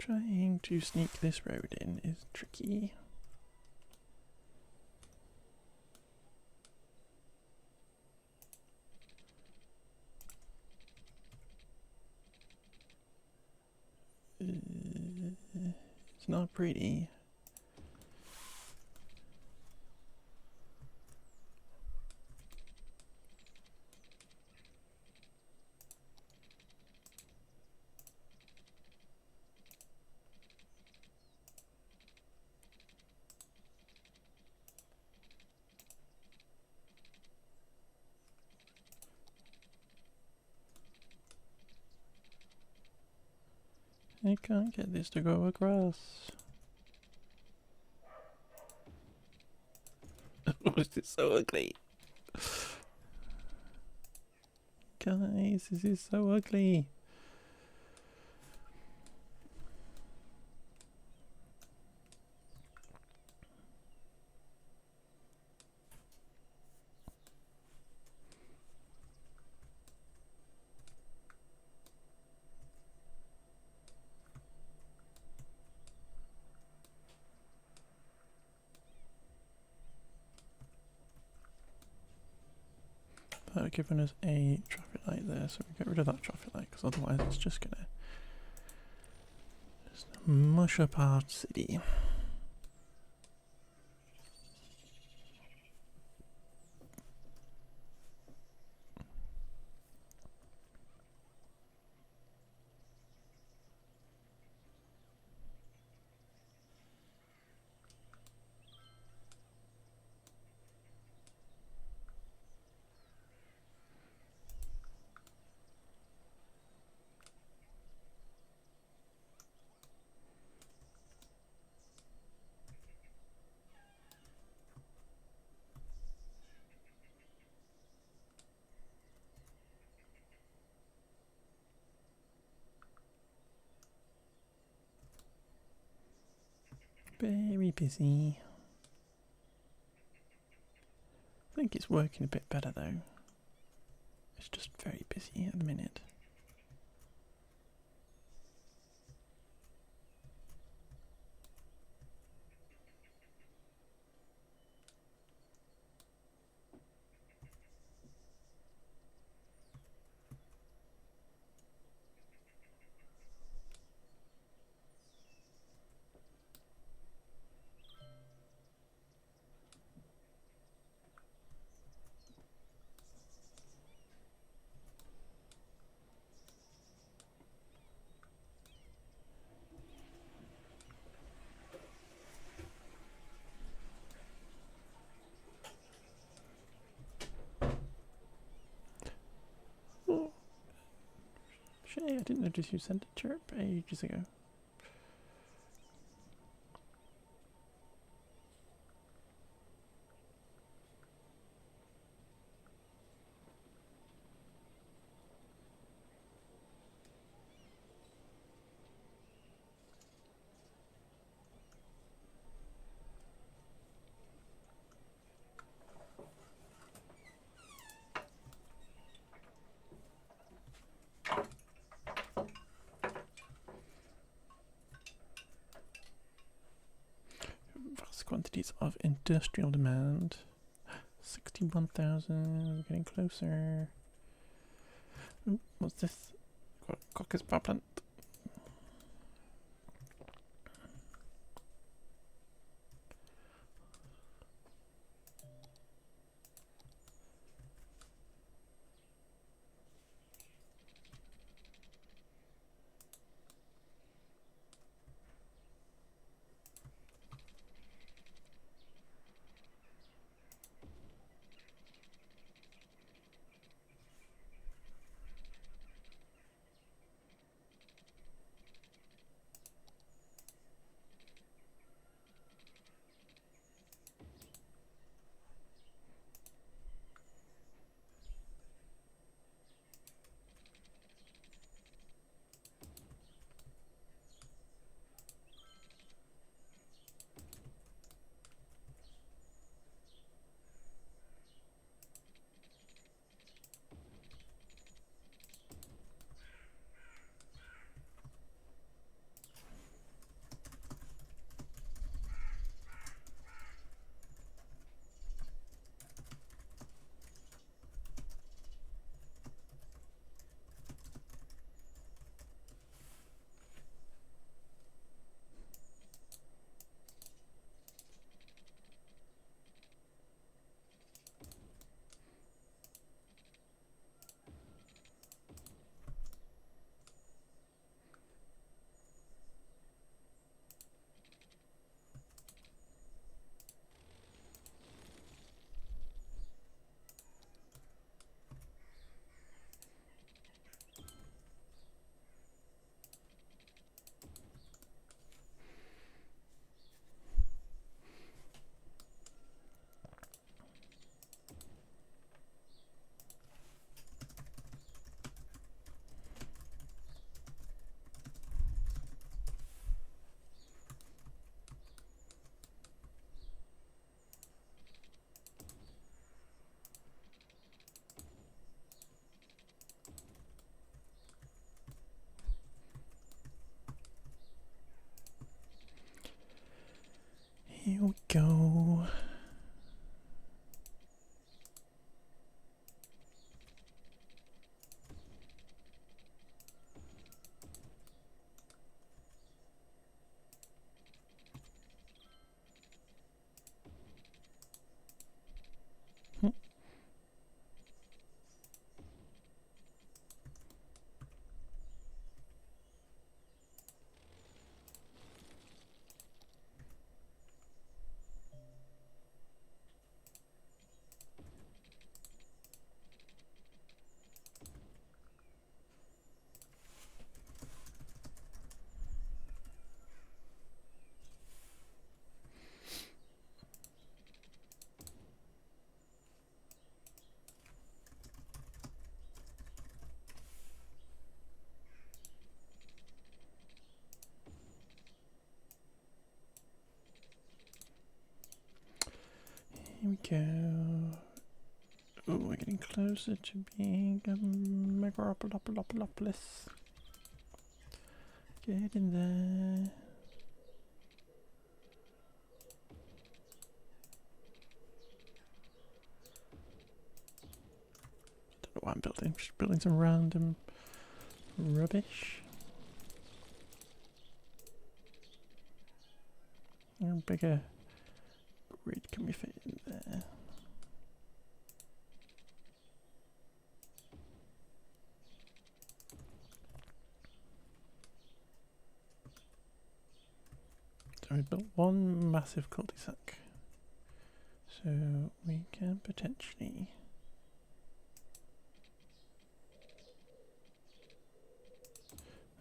Trying to sneak this road in is tricky. It's not pretty. I can't get this to go across. This is so ugly. Guys, this is so ugly. They're giving us a traffic light there, so we get rid of that traffic light because otherwise it's just gonna mush up our city. Very busy. I think it's working a bit better though. It's just very busy at the minute. Oh, Shay, I didn't notice you sent a chirp ages ago. Vast quantities of industrial demand. 61,000, we're getting closer. Ooh, what's this? Got Caucus power plant. we go. Oh, we're getting closer to being a megaropolis. Get in there. Don't know what I'm building. Just building some random rubbish. How bigger grid can we fit in there? So we built one massive cul-de-sac. So we can potentially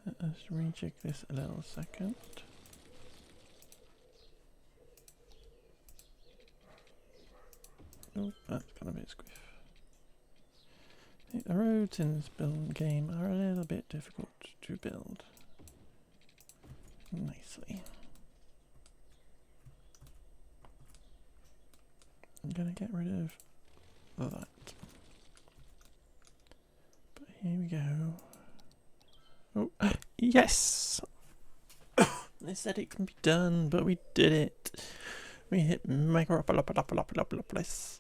let us rejig this a little second. Oh, that's gonna be a squiff. I think the roads in this game are a little bit difficult to build nicely. I'm gonna get rid of that. But here we go. Oh, yes! They said it can be done, but we did it. We hit Megaropolis.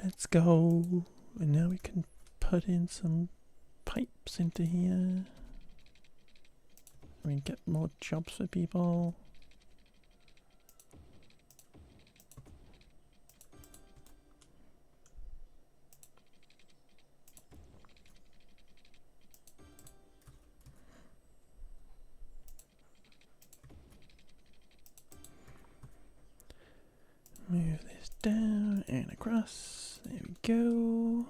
Let's go. And now we can put in some pipes into here. We get more jobs for people. Move this down and across. There we go.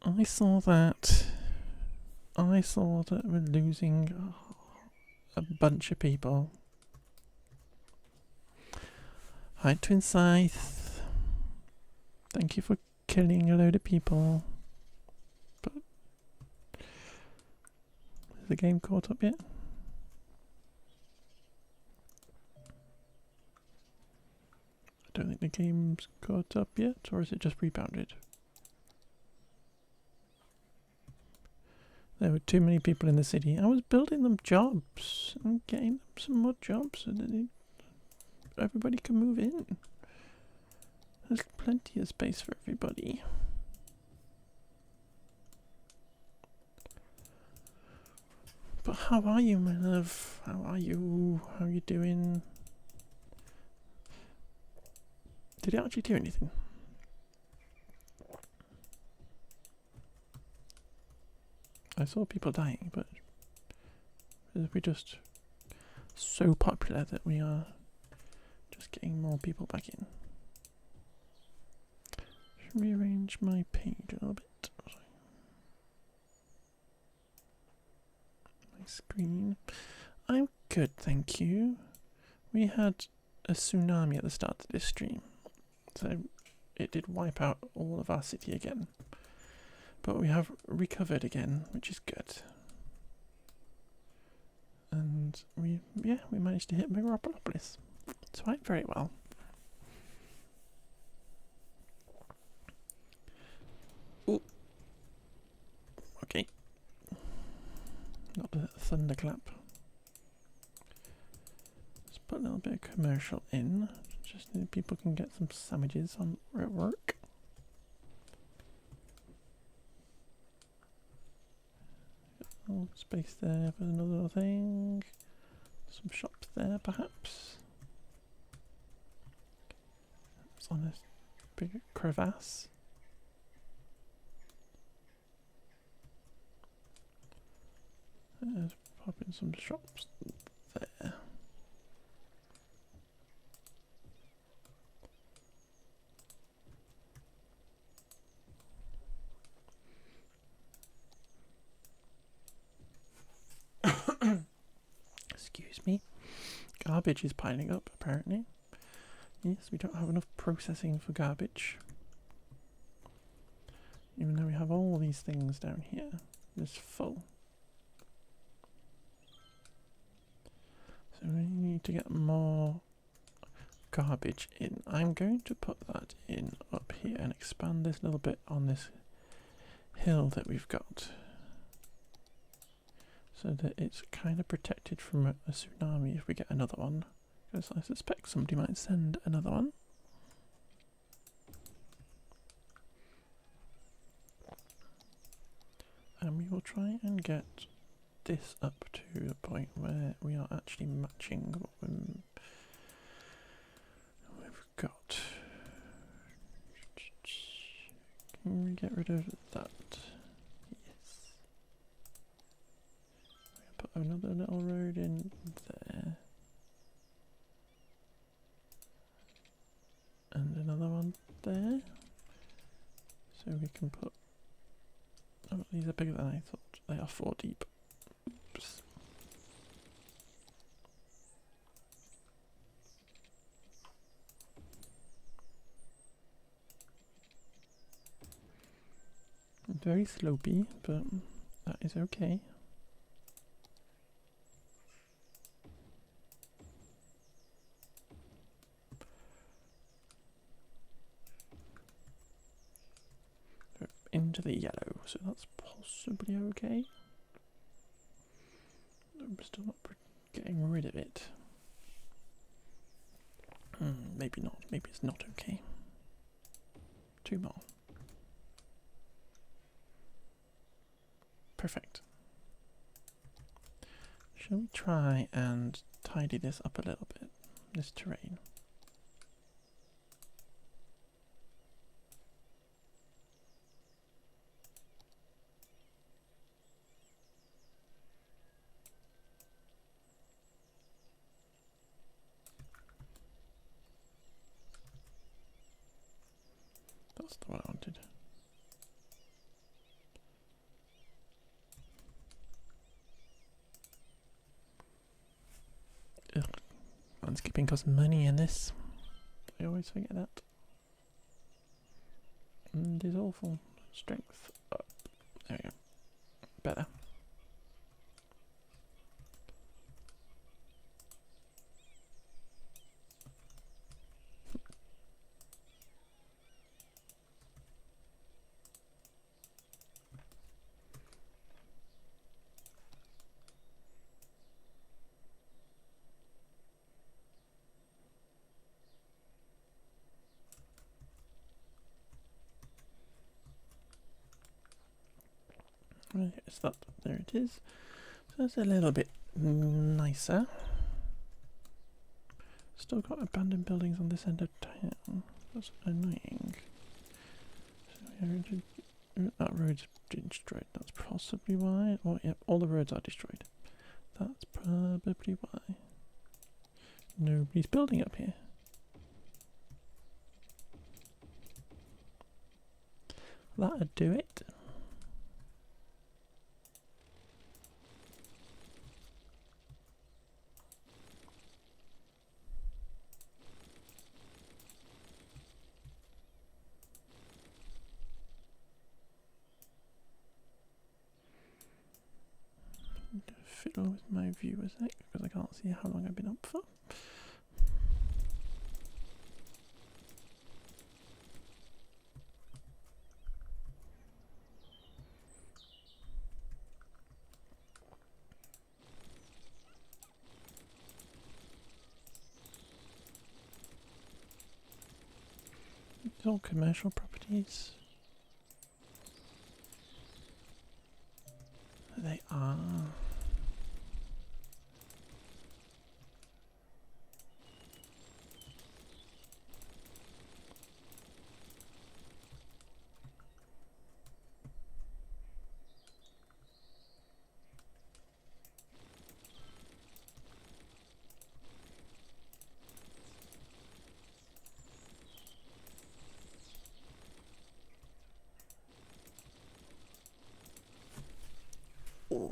I saw that we're losing a bunch of people. Hi, Twin Scythe. Thank you for killing a load of people. But has the game caught up yet? I don't think the game's caught up yet, or is it just rebounded? There were too many people in the city. I was building them jobs and getting them some more jobs so that everybody can move in. There's plenty of space for everybody. But how are you, my love? How are you? How are you doing? Did it actually do anything? I saw people dying, but we're just so popular that we are just getting more people back in. Should rearrange my page a little bit. My screen. I'm good, thank you. We had a tsunami at the start of this stream, so it did wipe out all of our city again. But we have recovered again, which is good. And we managed to hit Megaropolis. So I'm very well. Ooh. Okay. Not a thunderclap. Let's put a little bit of commercial in, just so people can get some sandwiches on at work. Oh, space there for another little thing. Some shops there, perhaps. It's on a big crevasse. Let's pop in some shops there. Excuse me. Garbage is piling up, apparently. Yes, we don't have enough processing for garbage. Even though we have all these things down here. Just full. So we need to get more garbage in. I'm going to put that in up here and expand this little bit on this hill that we've got. So that it's kind of protected from a tsunami if we get another one. Because I suspect somebody might send another one. And we will try and get this up to the point where we are actually matching what we've got. Can we get rid of that? Yes. Put another little road in there. And another one there. So we can put... Oh, these are bigger than I thought. They are 4 deep. Oops. Very slopey, but that is okay. Into the yellow, so that's possibly okay. I'm still not getting rid of it. Maybe not. Maybe it's not okay. 2 more. Perfect. Shall we try and tidy this up a little bit? This terrain. That's the one I wanted. Ugh. Landscaping costs money in this. I always forget that. And it's awful. Strength up. There we go. Better. Yes, that, there it is. So that's a little bit nicer. Still got abandoned buildings on this end of town. That's annoying. So that road's destroyed. That's possibly why. Oh, yep, all the roads are destroyed. That's probably why. Nobody's building up here. That'd do it. Fiddle with my view a sec because I can't see how long I've been up for. It's all commercial properties. They are. Oh.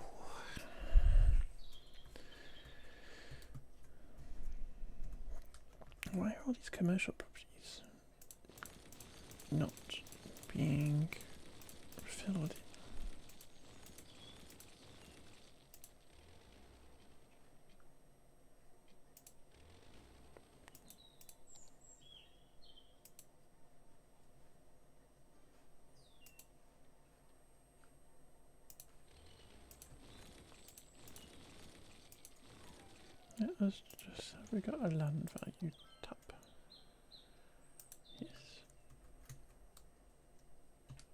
Why are all these these commercial properties not being filled in? Let's just, have we got a land value tab? Yes.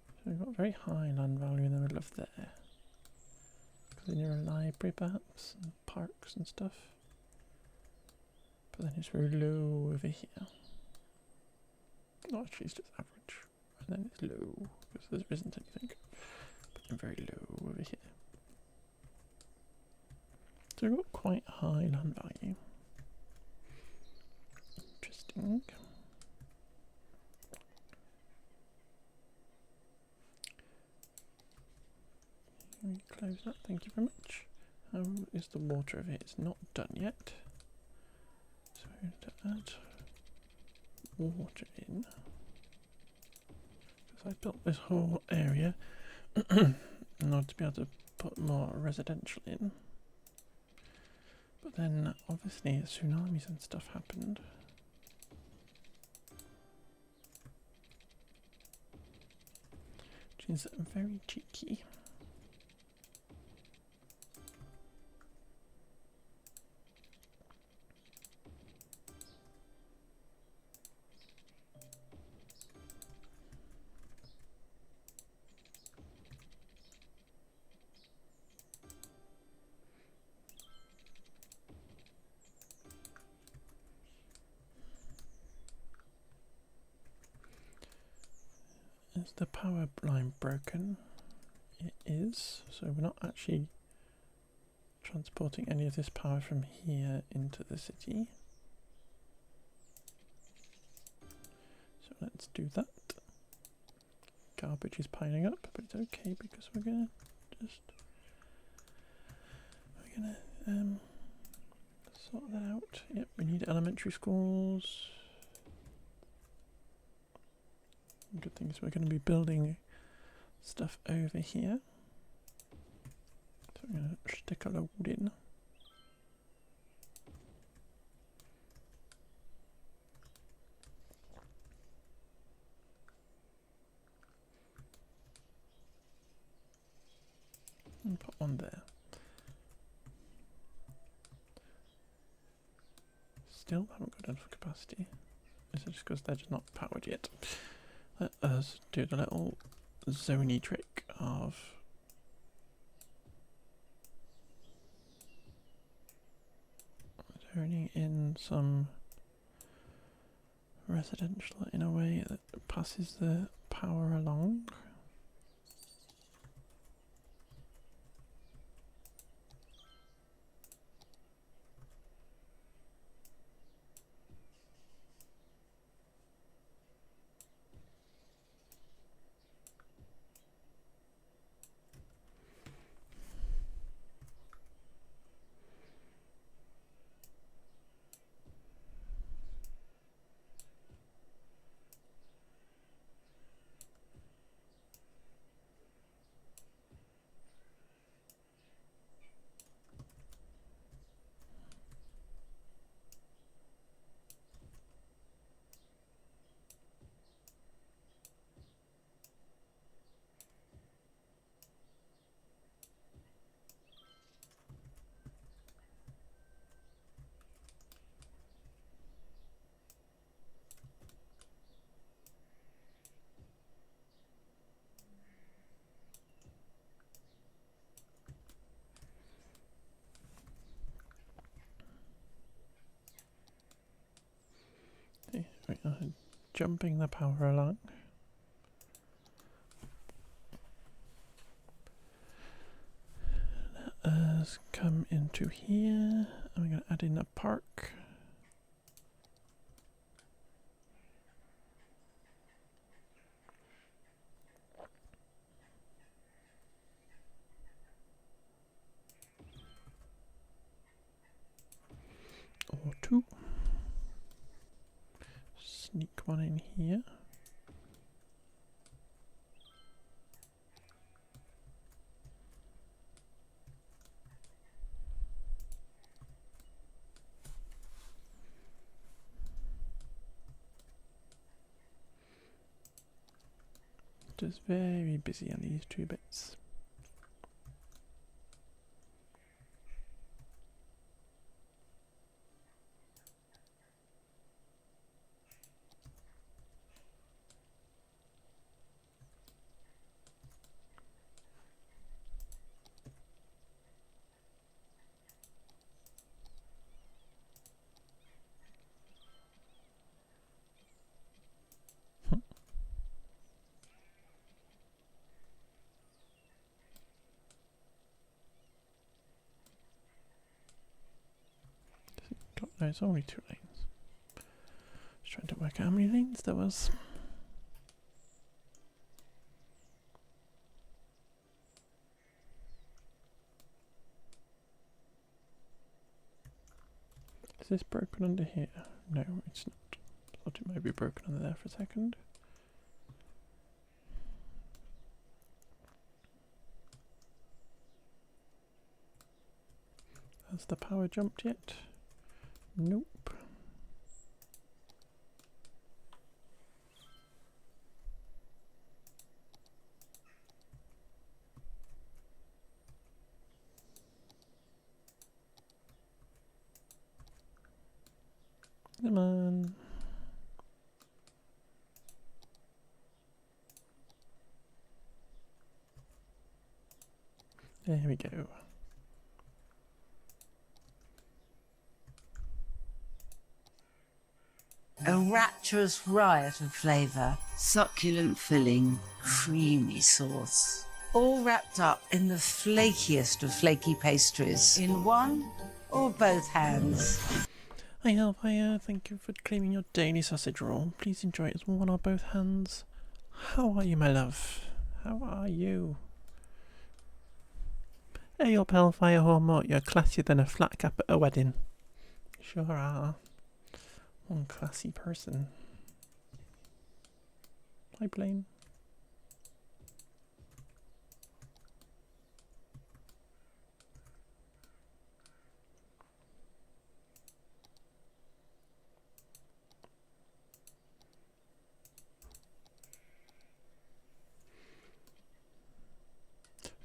So we've got very high land value in the middle of there. Because near a library perhaps, and parks and stuff. But then it's very low over here. No, actually it's just average. And then it's low, because there isn't anything. But then very low over here. So we've got quite high land value. Interesting. Let me close that, thank you very much. How is the water over here? It's not done yet. So we're going to add water in. Because I built this whole area in order to be able to put more residential in. But then obviously tsunamis and stuff happened. Which is very cheeky. Is the power line broken? It is, so we're not actually transporting any of this power from here into the city. So let's do that. Garbage is piling up, but it's okay because we're gonna sort that out. Yep, we need elementary schools. Good thing is we're going to be building stuff over here. So I'm going to stick a load in. And put one there. Still haven't got enough capacity. Is it just because they're just not powered yet? Let us do the little zony trick of zoning in some residential in a way that passes the power along. Jumping the power along. Let us come into here. I'm going to add in a park. Or two. one in here. Just very busy on these 2 bits. God, no, it's only 2 lanes. Just trying to work out how many lanes there was. Is this broken under here? No, it's not. I thought it might be broken under there for a second. Has the power jumped yet? Nope. Come on. There we go. A rapturous riot of flavour, succulent filling, creamy sauce. All wrapped up in the flakiest of flaky pastries in one or both hands. Hi Hellfire, thank you for claiming your daily sausage roll. Please enjoy it with one or both hands. How are you, my love? How are you? Hey up Hellfire Hormort, you're classier than a flat cap at a wedding. Sure are. One classy person. Hi Blaine.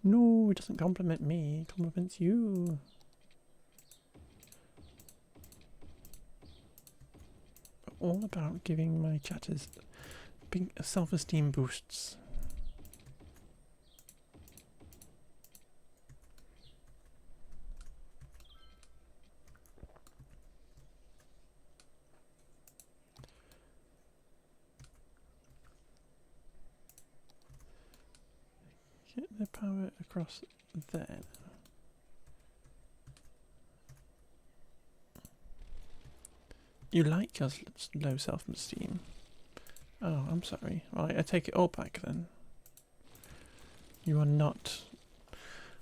No, it doesn't compliment me, it compliments you. All about giving my chatters big self-esteem boosts. Get the power across there. You like your low self-esteem? Oh, I'm sorry. Right, I take it all back then. You are not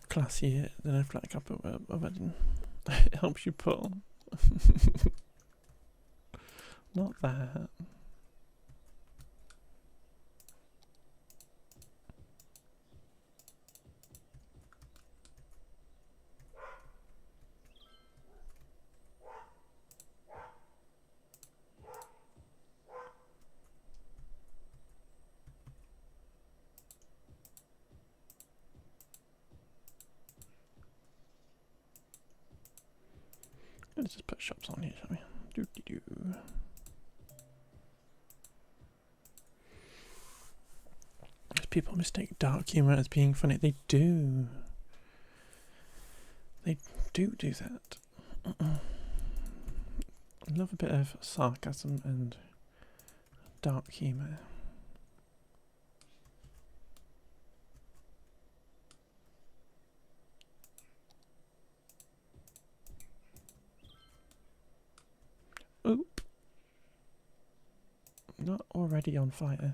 classier than a flat cap of a wedding. It helps you pull. Not that. Let's just put shops on here, shall we? Doo-dee-doo. People mistake dark humour as being funny. They do. They do that. I love a bit of sarcasm and dark humour. Oop. Not already on fire.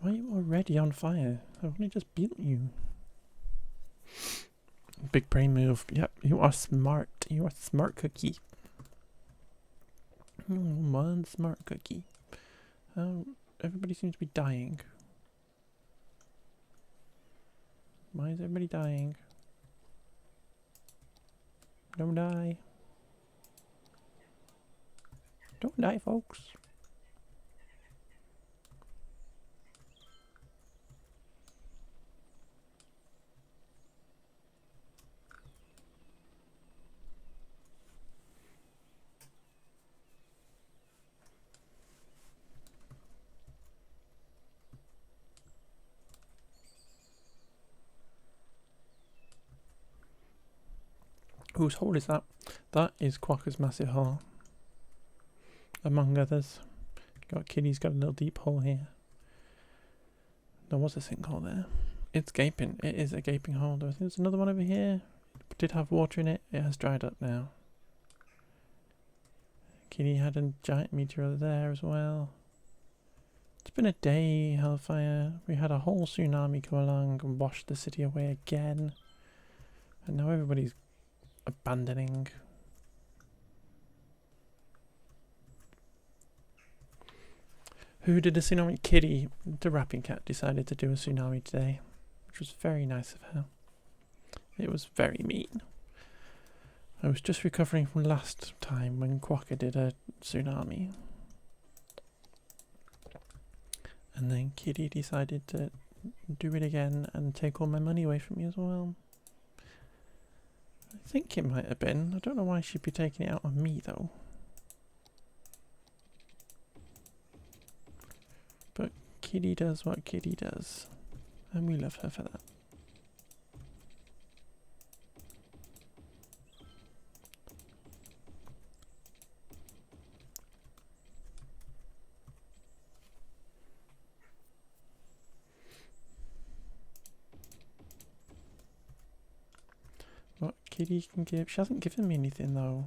Why are you already on fire? I've only just built you. Big brain move. Yep, you are smart. You are smart cookie. One smart cookie. Oh, everybody seems to be dying. Why is everybody dying? Don't die. Don't die, folks. Whose hole is that? That is Quokka's massive hole. Among others. Kitty's got a little deep hole here. There was a sinkhole there. It's gaping. It is a gaping hole. I think there's another one over here. It did have water in it. It has dried up now. Kitty had a giant meteor there as well. It's been a day, Hellfire. We had a whole tsunami go along and wash the city away again. And now everybody's abandoning. Who did a tsunami? Kitty, the rapping cat, decided to do a tsunami today, which was very nice of her. It was very mean. I was just recovering from last time when Quokka did a tsunami. And then Kitty decided to do it again and take all my money away from me as well. I think it might have been. I don't know why she'd be taking it out on me though. But Kitty does what Kitty does. And we love her for that. What Kitty can give. She hasn't given me anything though.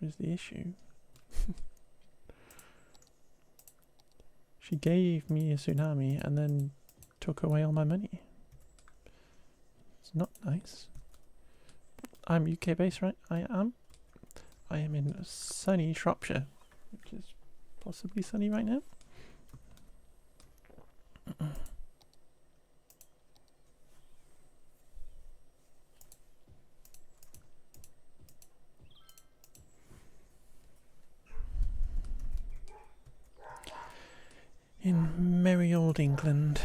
Is the issue. She gave me a tsunami and then took away all my money. It's not nice. I'm UK based, right? I am. I am in sunny Shropshire, which is possibly sunny right now. In merry old England.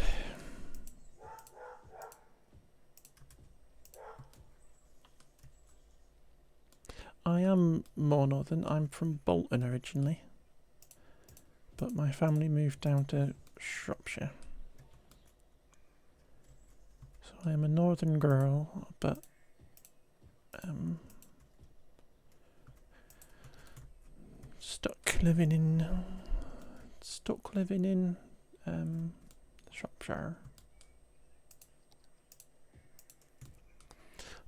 I am more northern. I'm from Bolton originally, but my family moved down to Shropshire. So I am a northern girl, but stuck living in Shropshire.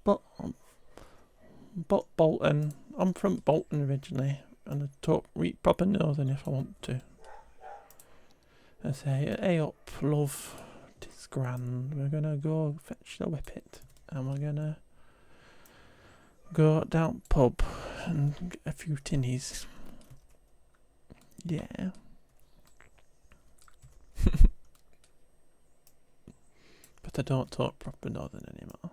But Bolton. I'm from Bolton originally, and I talk proper northern if I want to. I say, hey up, love, 'tis grand. We're gonna go fetch the whippet, and we're gonna go down pub and get a few tinnies. Yeah. But I don't talk proper northern anymore.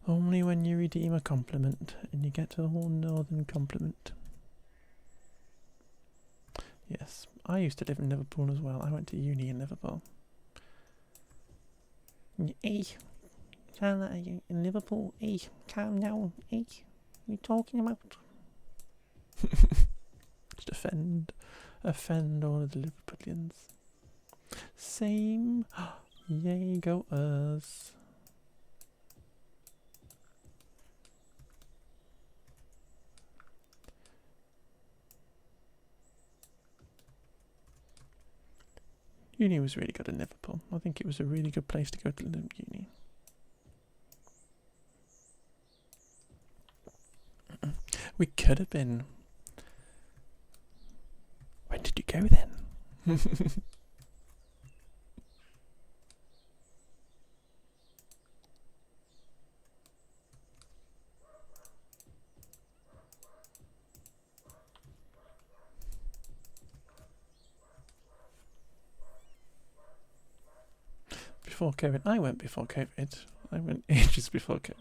Only when you redeem a compliment and you get a whole northern compliment. Yes, I used to live in Liverpool as well. I went to uni in Liverpool. Hey, sound like you in Liverpool? Hey, calm down. Hey, what are you talking about? Just offend all of the Liverpoolians. Same. Yay, go us. Uni was really good in Liverpool. I think it was a really good place to go to uni. We could have been. When did you go then? Before COVID, I went before COVID. I went ages before COVID.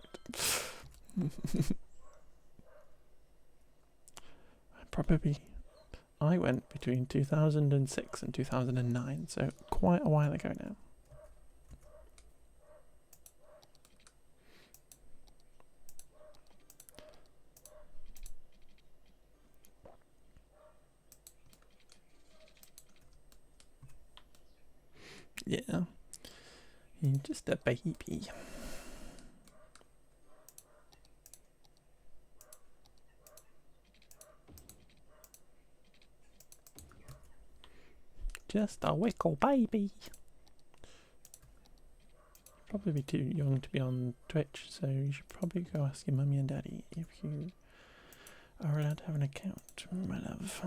I went between 2006 and 2009, so quite a while ago now. Yeah, you're just a baby. Just a wickle baby. Probably be too young to be on Twitch, so you should probably go ask your mummy and daddy if you are allowed to have an account, my love.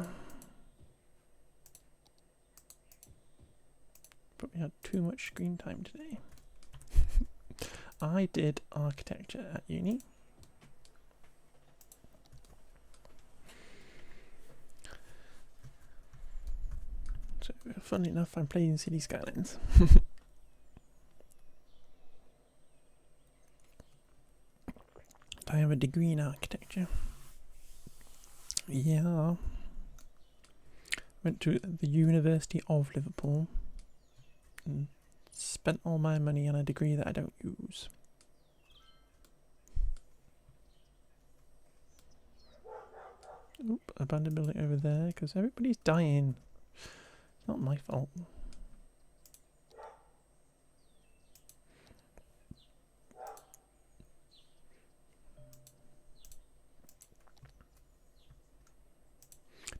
But we had too much screen time today. I did architecture at uni. So, funnily enough, I'm playing City Skylines. I have a degree in architecture. Yeah. Went to the University of Liverpool and spent all my money on a degree that I don't use. Oop, abandoned building over there because everybody's dying. It's not my fault.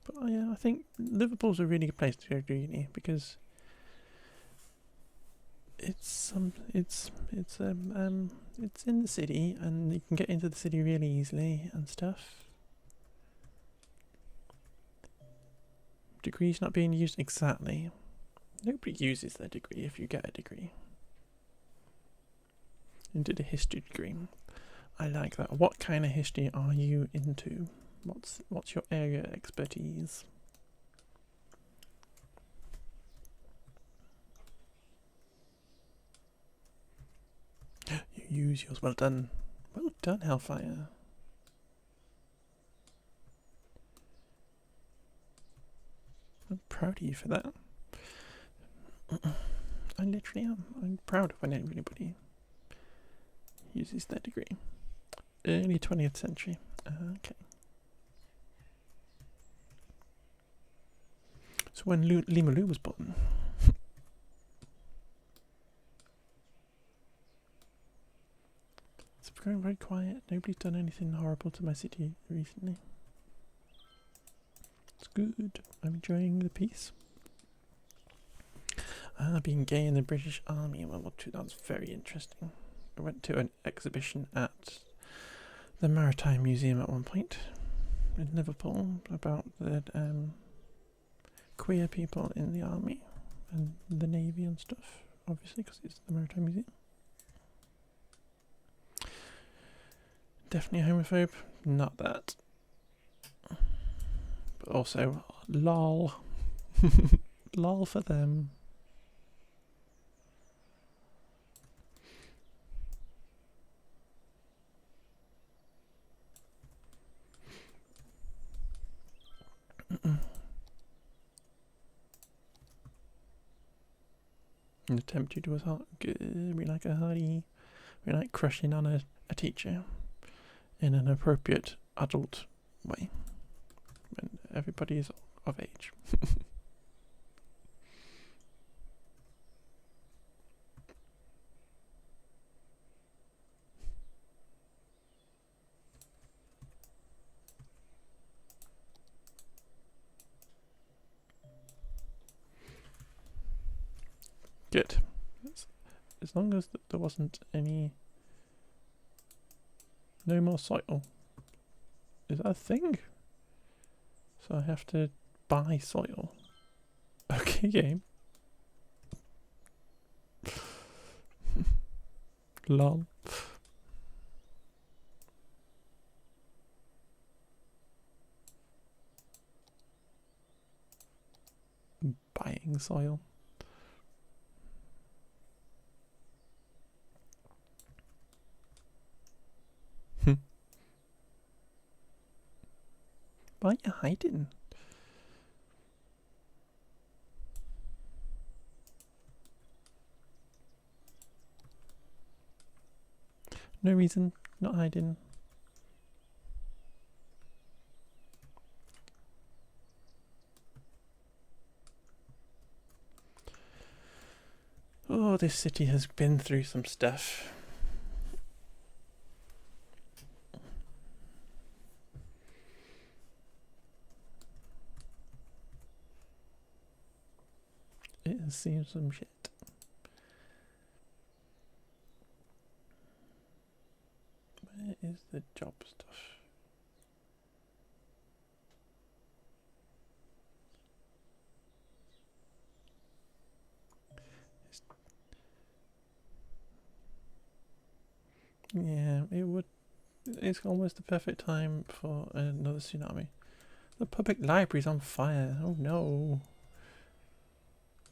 But yeah, I think Liverpool's a really good place to go to uni because it's in the city and you can get into the city really easily and stuff. Degrees not being used exactly. Nobody uses their degree if you get a degree. You did a history degree. I like that. What kind of history are you into? What's your area of expertise? You use yours. Well done. Well done, Hellfire. I'm proud of you for that. I literally am. I'm proud when anybody uses their degree. Early 20th century. Okay. So when Lima Lu was born. It's going very quiet. Nobody's done anything horrible to my city recently. It's good. I'm enjoying the peace. Being gay in the British Army in World War II, that was very interesting. I went to an exhibition at the Maritime Museum at one point in Liverpool about the queer people in the army and the navy and stuff, obviously because it's the Maritime Museum. Definitely a homophobe, not that. But also, lol. Lol for them. And the temperature was hot. Good. We like a hottie. We like crushing on a teacher in an appropriate adult way when everybody is of age. Good. As long as there wasn't any... No more soil. Is that a thing? So I have to buy soil. Okay, game. Lol. Buying soil. Why are you hiding? No reason, not hiding. Oh, this city has been through some stuff. It has seen some shit. Where is the job stuff? Yeah, it would. It's almost the perfect time for another tsunami. The public library's on fire. Oh no.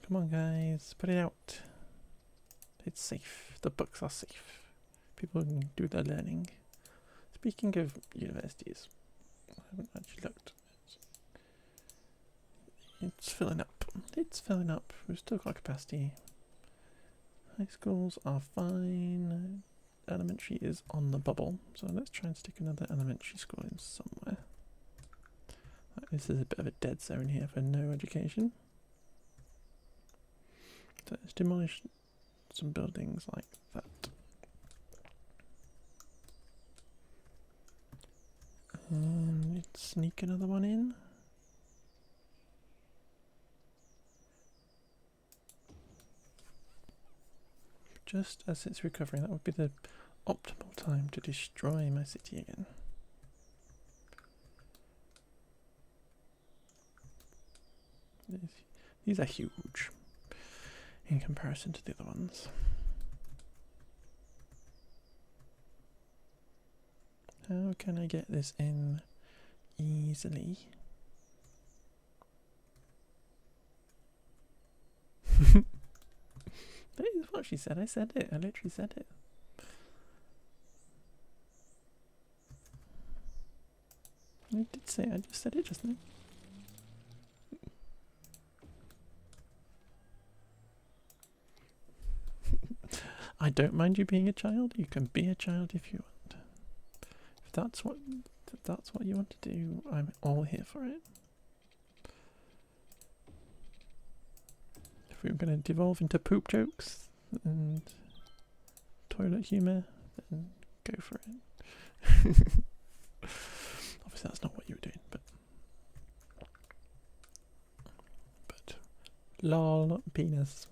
Come on, guys, put it out. It's safe. The books are safe. People can do their learning. Speaking of universities, I haven't actually looked. It's filling up. It's filling up. We've still got capacity. High schools are fine. Elementary is on the bubble. So let's try and stick another elementary school in somewhere. This is a bit of a dead zone here for no education. So let's demolish some buildings like that. And let's sneak another one in. Just as it's recovering, that would be the optimal time to destroy my city again. These are huge in comparison to the other ones. How can I get this in easily? That is what she said. I said it. I literally said it. I did say it. I just said it just now. I don't mind you being a child. You can be a child if you want. If that's what you want to do, I'm all here for it. If we were going to devolve into poop jokes and toilet humour, then go for it. Obviously that's not what you were doing, but lol, penis.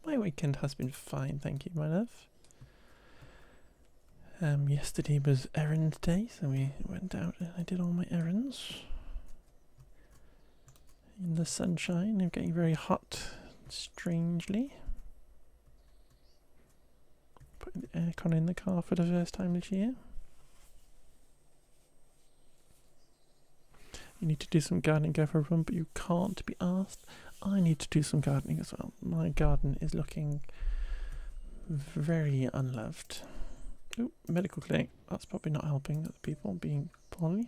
My weekend has been fine, thank you, my love. Yesterday was errand day, so we went out and I did all my errands. In the sunshine, I'm getting very hot, strangely. Putting the aircon in the car for the first time this year. You need to do some gardening, go for a run, but you can't be asked. I need to do some gardening as well. My garden is looking very unloved. Oh, medical clinic. That's probably not helping other people being poorly.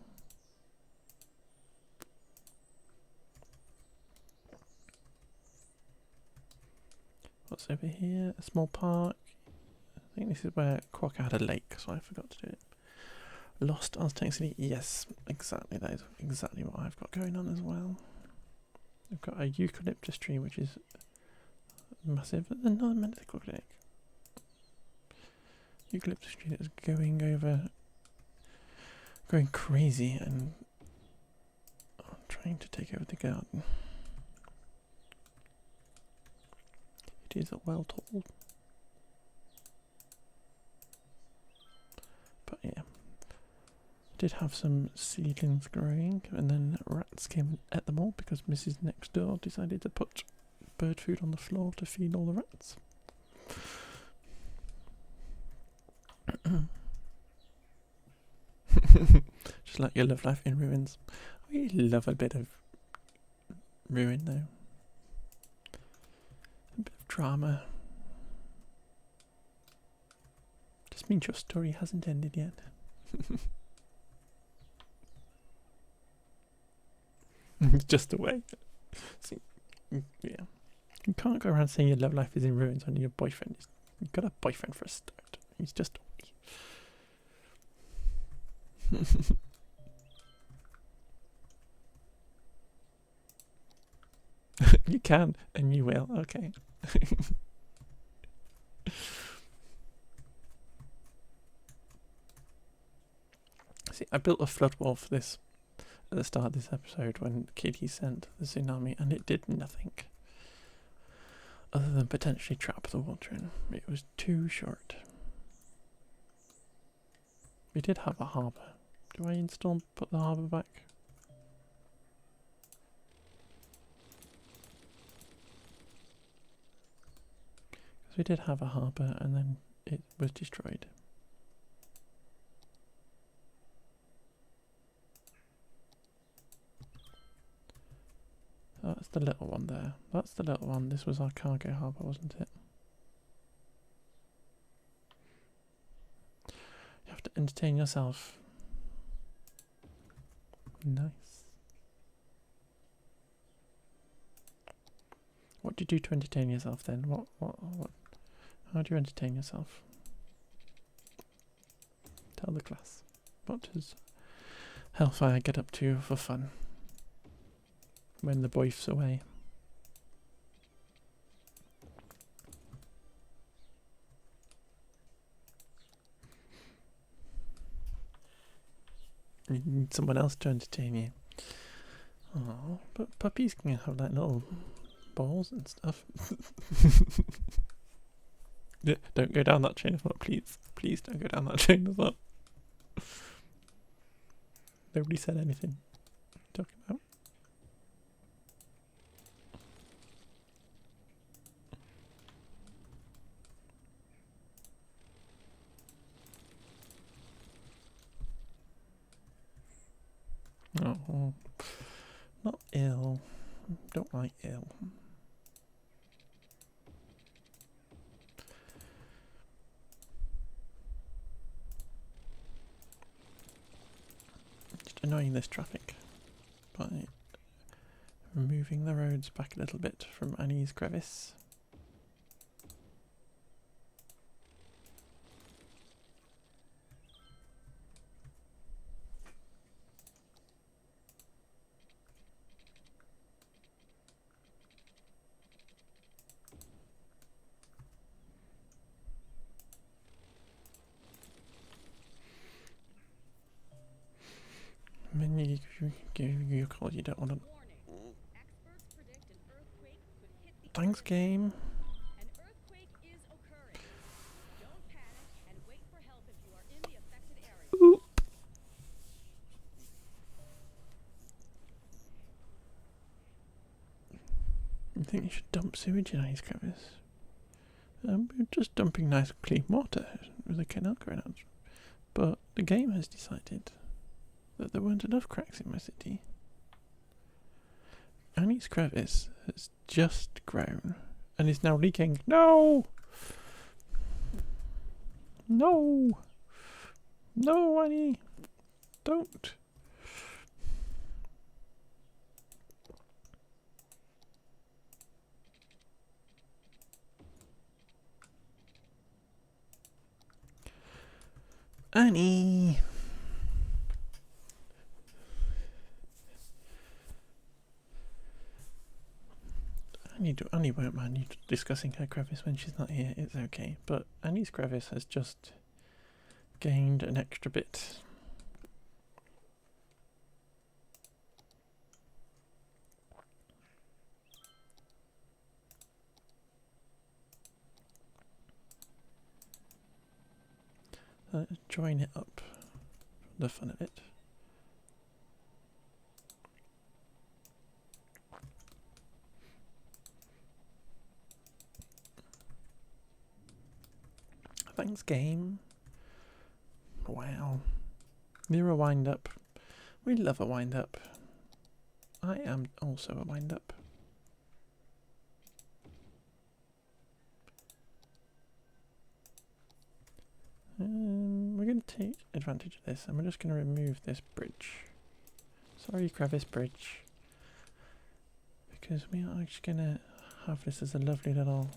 What's over here? A small park. I think this is where Quokka had a lake, so I forgot to do it. Lost Aztec City. Yes, exactly. That is exactly what I've got going on as well. I've got a eucalyptus tree, which is massive. Another medical clinic. Eucalyptus tree that is going crazy and trying to take over the garden. It is well tall. But yeah. did have some seedlings growing, and then rats came and ate them all because Mrs. Next Door decided to put bird food on the floor to feed all the rats. Just like your love life in ruins. I love a bit of ruin though. A bit of drama. Just means your story hasn't ended yet. It's just a way. See, yeah. You can't go around saying your love life is in ruins when your boyfriend is. You've got a boyfriend for a start. He's just away. You can, and you will. Okay. See, I built a flood wall for this at the start of this episode when Kitty sent the tsunami, and it did nothing other than potentially trap the water in. It was too short. We did have a harbour. Do I put the harbour back? Because we did have a harbour and then it was destroyed. Oh, that's the little one there. That's the little one. This was our cargo harbour, wasn't it? You have to entertain yourself. Nice. What do you do to entertain yourself then? What? How do you entertain yourself? Tell the class. What does Hellfire get up to for fun? When the boy's away. You need someone else to entertain you. Oh, but puppies can have like little balls and stuff. Yeah, don't go down that chain of thought, please. Please don't go down that chain of thought. Nobody said anything. What are you talking about? Oh, not ill. Don't like ill. Just annoying this traffic by removing the roads back a little bit from Annie's crevice. When you give you a call, you don't want to. Experts predict an earthquake could hit the Thanks, game. An earthquake is occurring. Don't panic and wait for help if you are in the affected area. Ooh. I think you should dump sewage in Annie's crevice. We're just dumping nice clean water with a canal going out. But the game has decided that there weren't enough cracks in my city. Annie's crevice has just grown and is now leaking. No! No! No, Annie! Don't! Annie! Annie won't mind you discussing her crevice when she's not here, it's okay. But Annie's crevice has just gained an extra bit. Join it up for the fun of it. Thanks, game. Wow. You're a wind-up. We love a wind-up. I am also a wind-up. We're going to take advantage of this, and we're just going to remove this bridge. Sorry, crevice bridge. Because we are actually going to have this as a lovely little...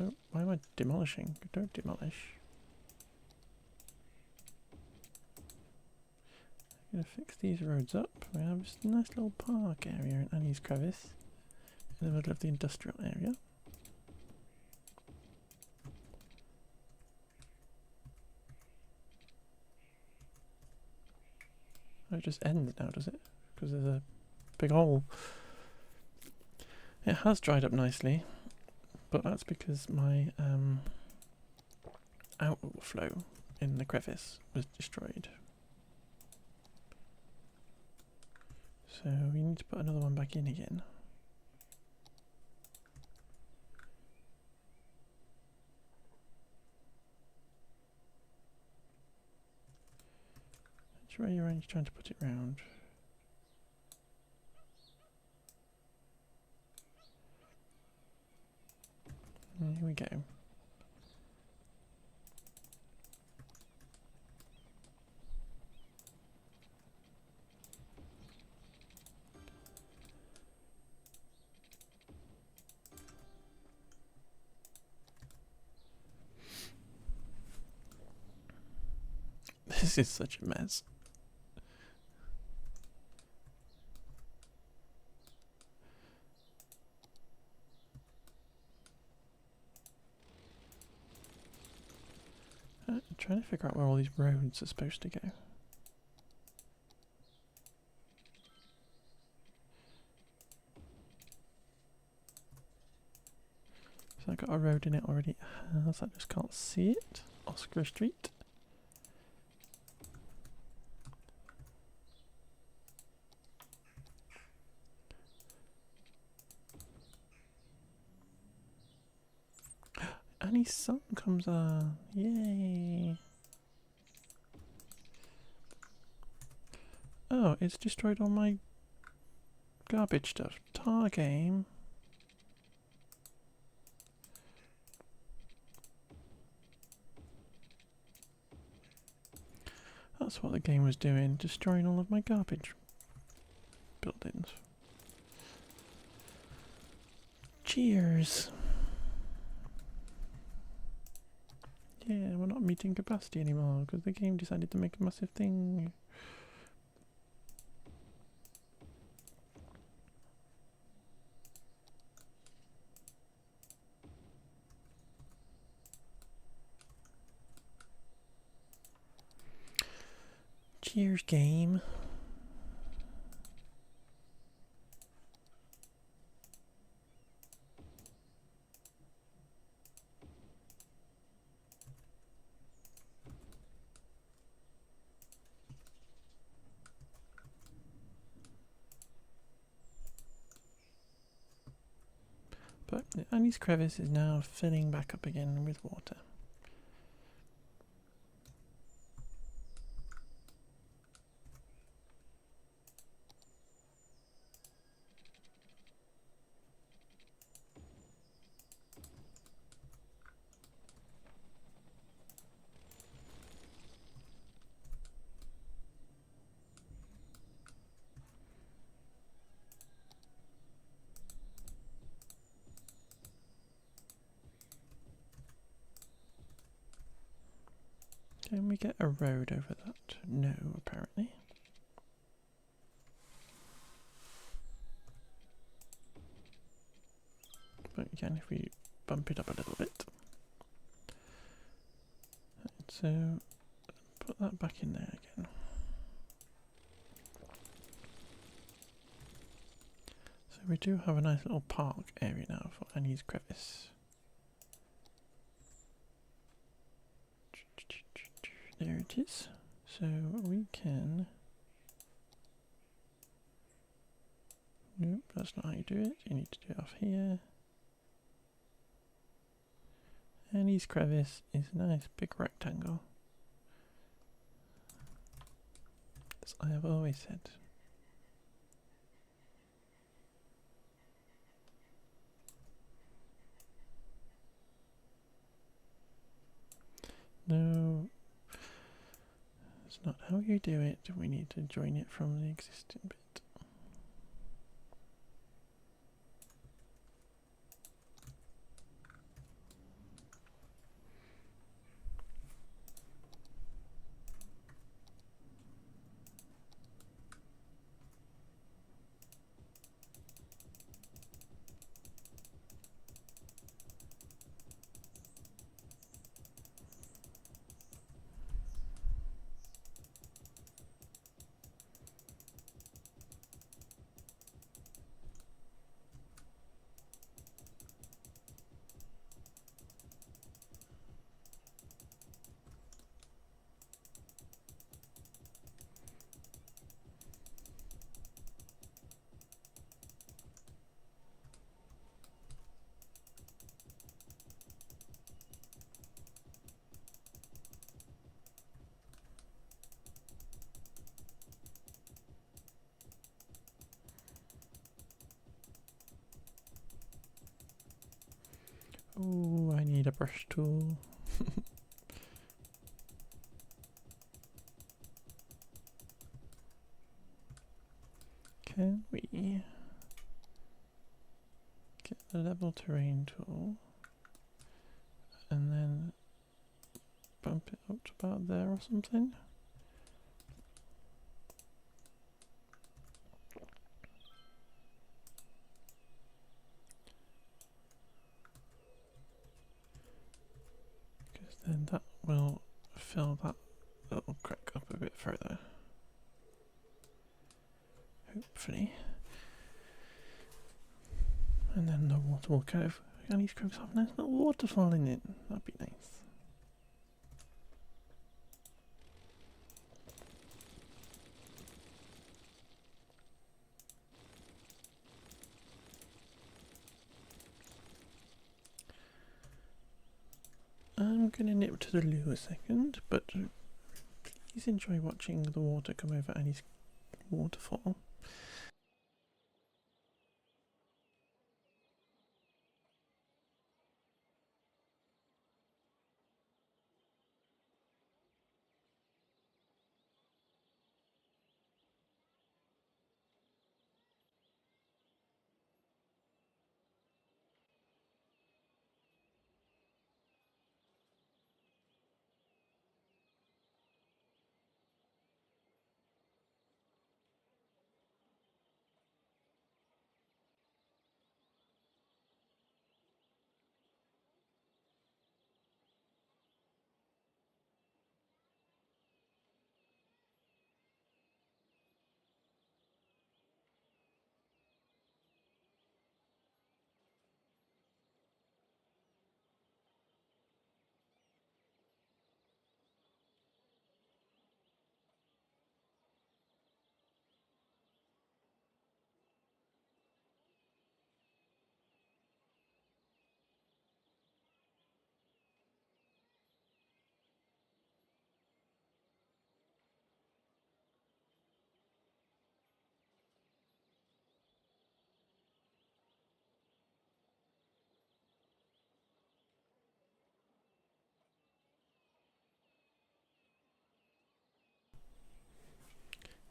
Oh, why am I demolishing? Don't demolish. I'm going to fix these roads up. We have this nice little park area in Annie's crevice. In the middle of the industrial area. Oh, it just ends now, does it? Because there's a big hole. It has dried up nicely, but that's because my outflow in the crevice was destroyed. So we need to put another one back in again. Which way you're trying to put it round? Here we go. This is such a mess. I'm trying to figure out where all these roads are supposed to go. So I got a road in it already. I just can't see it. Oscar Street. Annie's sun comes on. Yay. Oh, it's destroyed all my garbage stuff. Tar game. That's what the game was doing, destroying all of my garbage buildings. Cheers. Yeah, we're not meeting capacity anymore because the game decided to make a massive thing. Cheers, game. But Annie's crevice is now filling back up again with water. Can we get a road over that? No, apparently. But we can if we bump it up a little bit. So, put that back in there again. So we do have a nice little park area now for Annie's crevice. There it is. So we can... Nope, that's not how you do it. You need to do it off here. Annie's crevice is a nice big rectangle. As I have always said. No, that's not how you do it. We need to join it from the existing bit. Oh, I need a brush tool. Can we get the level terrain tool and then bump it up to about there or something? Because then that will fill that little crack up a bit further. Hopefully. And then the water will kind of, at least have a nice little waterfall in it. That'd be nice. I'm gonna nip to the loo a second, but please enjoy watching the water come over Annie's waterfall.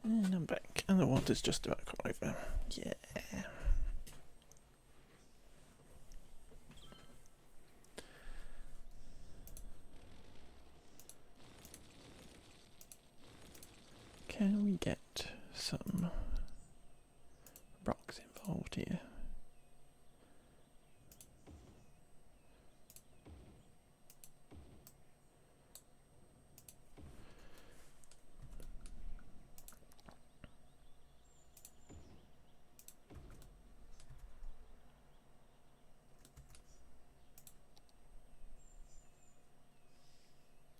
And I'm back, and the water's just about to come over. Yeah. Can we get some rocks involved here?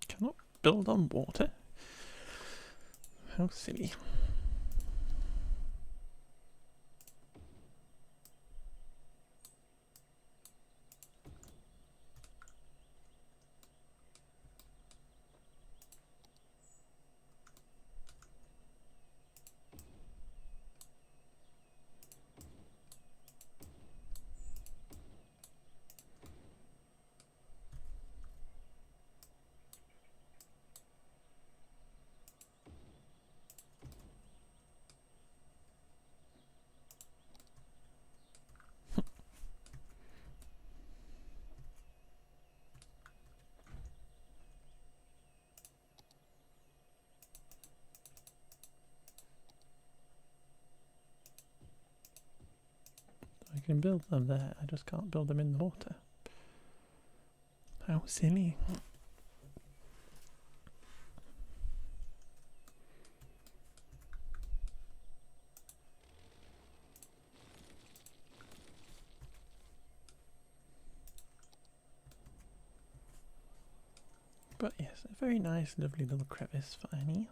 Cannot build on water? How silly. can build them there, I just can't build them in the water. How silly. But yes, a very nice, lovely little crevice for Annie.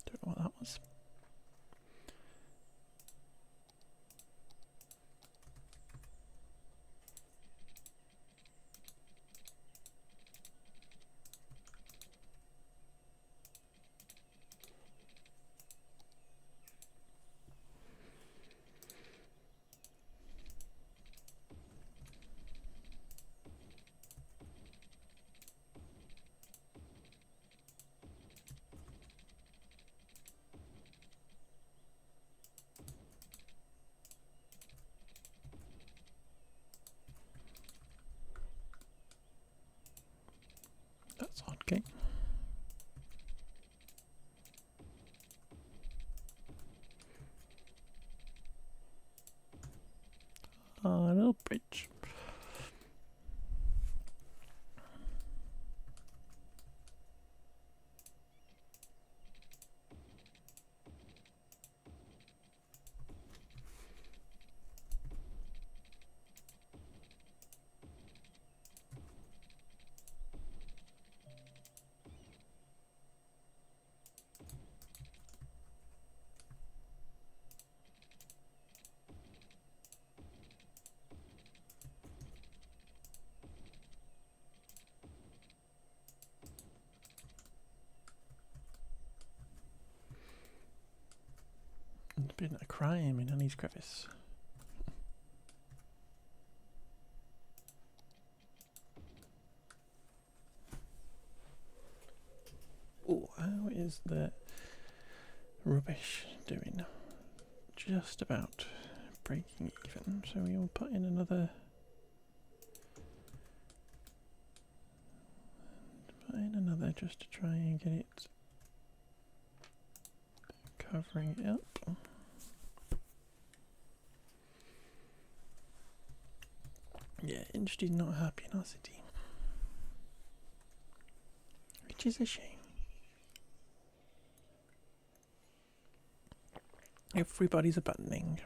Don't know what that was. That's odd, okay. A little bridge. There's been a crime in Annie's crevice. Oh, how is the rubbish doing? Just about breaking even, so we'll put in another. Put in another just to try and get it covering it up. Yeah, industry's not happy in our city, which is a shame. Everybody's abandoning.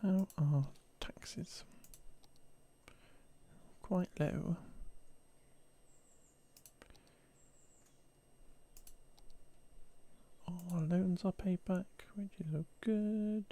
How are taxes? Quite low. All our loans are paid back, which is all good.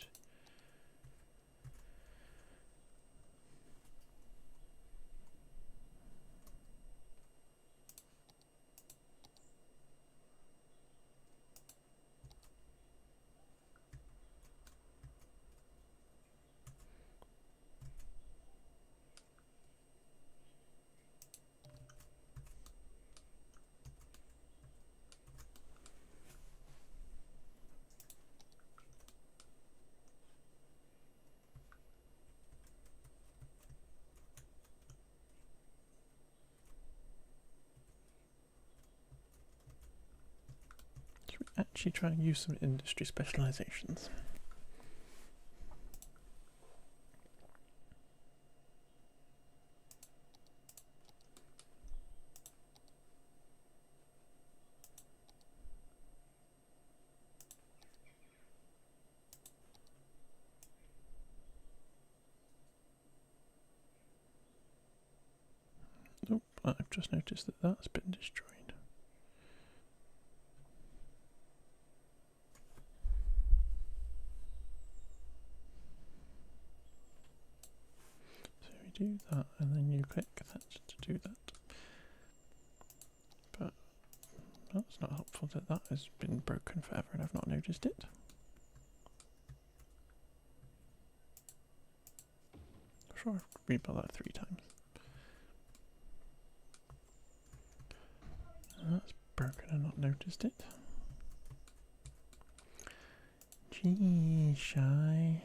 Actually try and use some industry specializations. I've just noticed that that's been destroyed. So we do that, and then you click that to do that. But that's not helpful that that has been broken forever and I've not noticed it. I'm sure I've rebuilt that 3 times. And that's broken and not noticed it. Gee, shy.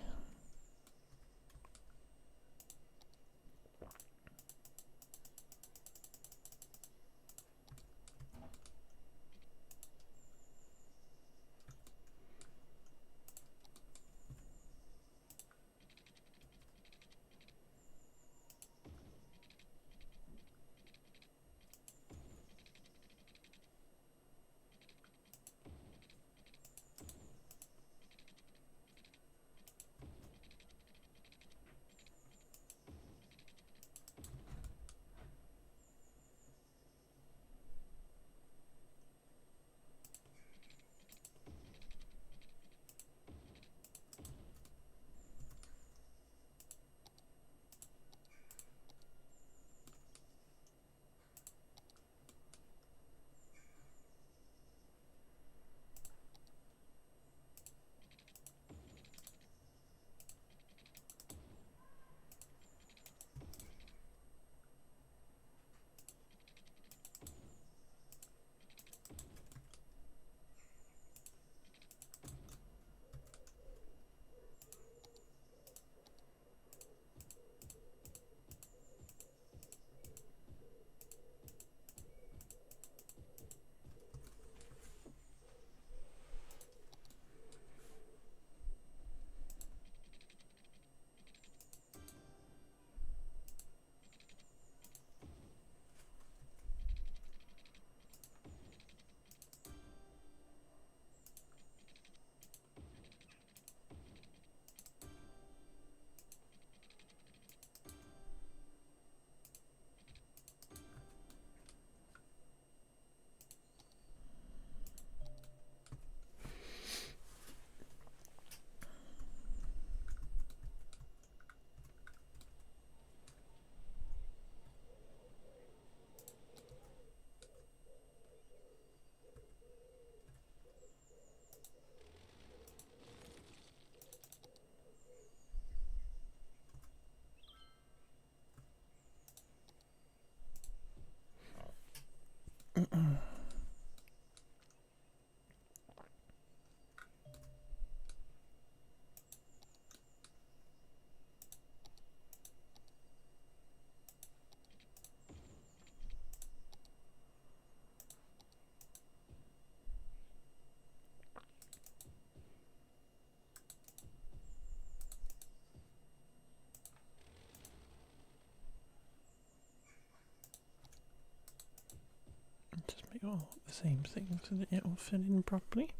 Just make all the same thing so that it will fit in properly.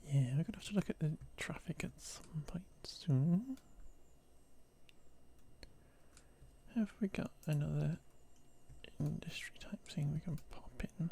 Yeah, we're gonna have to look at the traffic at some point soon. Have we got another industry type thing we can pop in?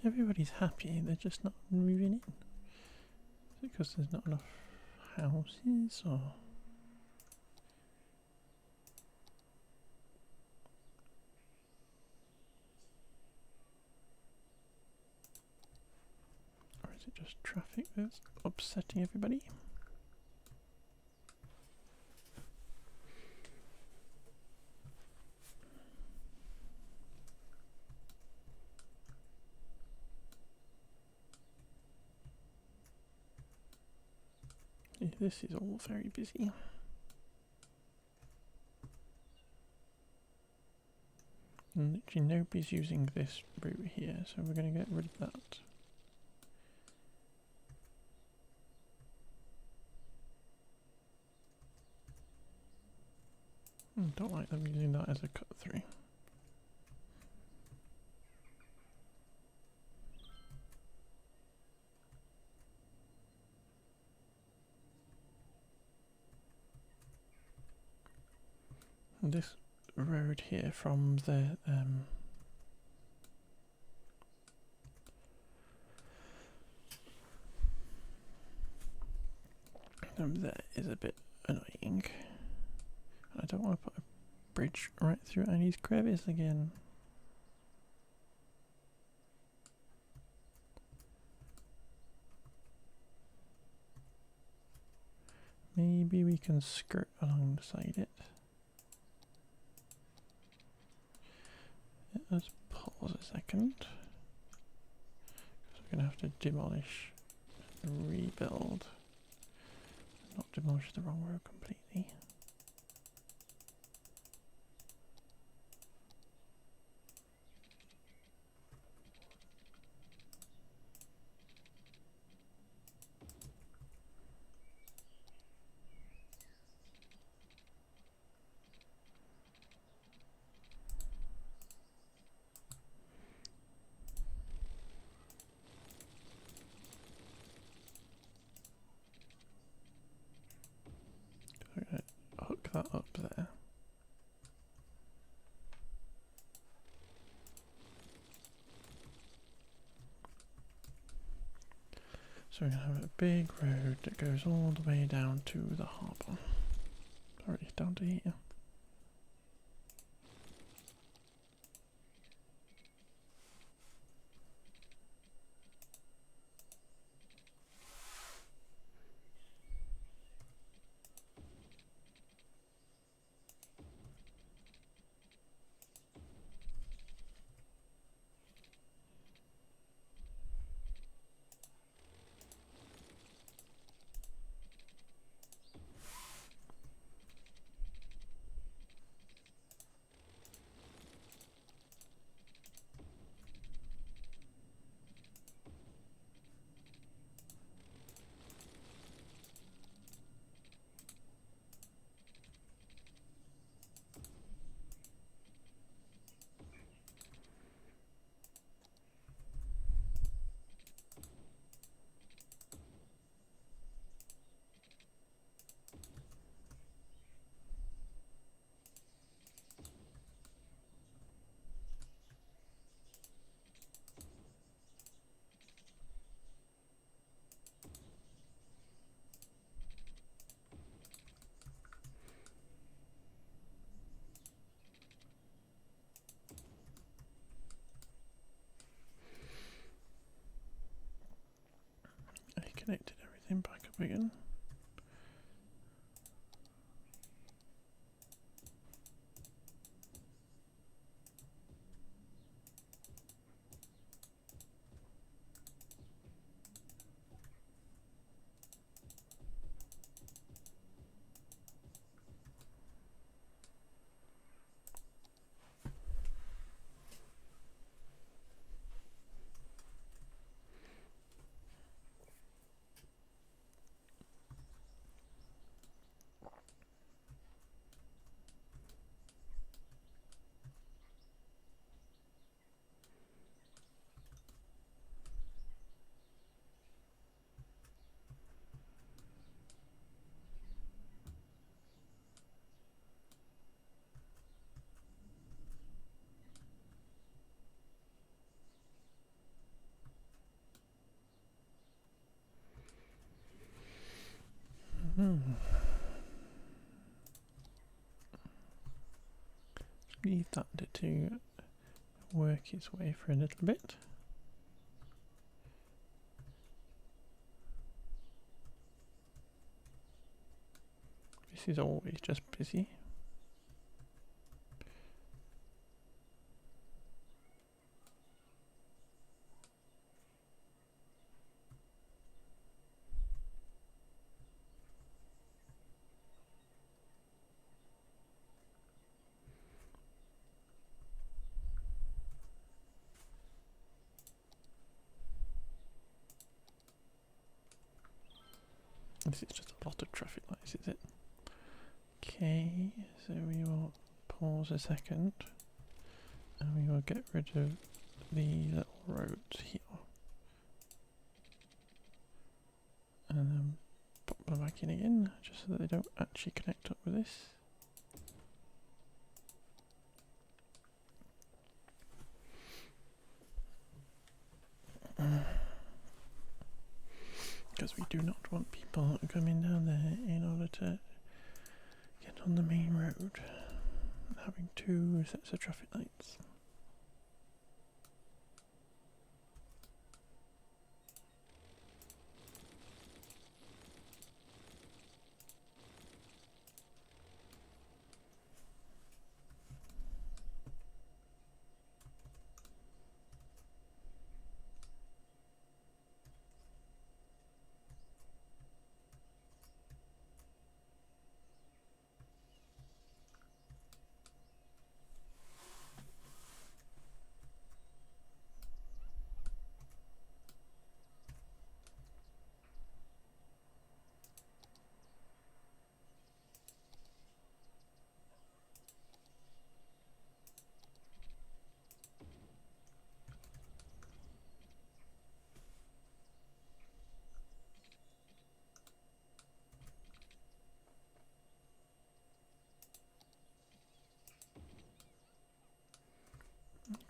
Everybody's happy, they're just not moving in. Is it because there's not enough houses, or? Or is it just traffic that's upsetting everybody? Yeah, this is all very busy. And literally nobody's using this route here, so we're going to get rid of that. Don't like them using that as a cut through. And this road here from the there is a bit annoying. I don't want to put a bridge right through Annie's crevice again. Maybe we can skirt alongside it. Let's pause a second. Because we're going to have to demolish and rebuild. Not demolish the wrong road completely. We're going to hook that up there. So we're going to have a big road that goes all the way down to the harbour. Sorry, down to here. I connected everything back up again. leave that to work its way for a little bit. This is always just busy. This is just a lot of traffic lights, is it? Okay, so we will pause a second and we will get rid of the little roads here. And then pop them back in again, just so that they don't actually connect up with this. Because we do not want people coming down there in order to get on the main road and having two sets of traffic lights.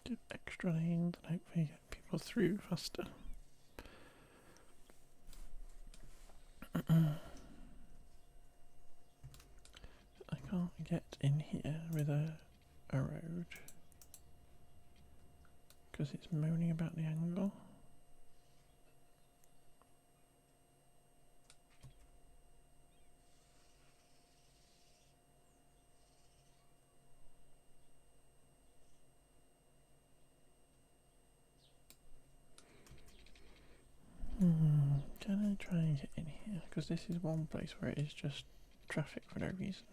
Give extra lanes and hopefully get people through faster. I can't get in here with a road because it's moaning about the angle. Can I try and get in here? Because this is one place where it is just traffic for no reason.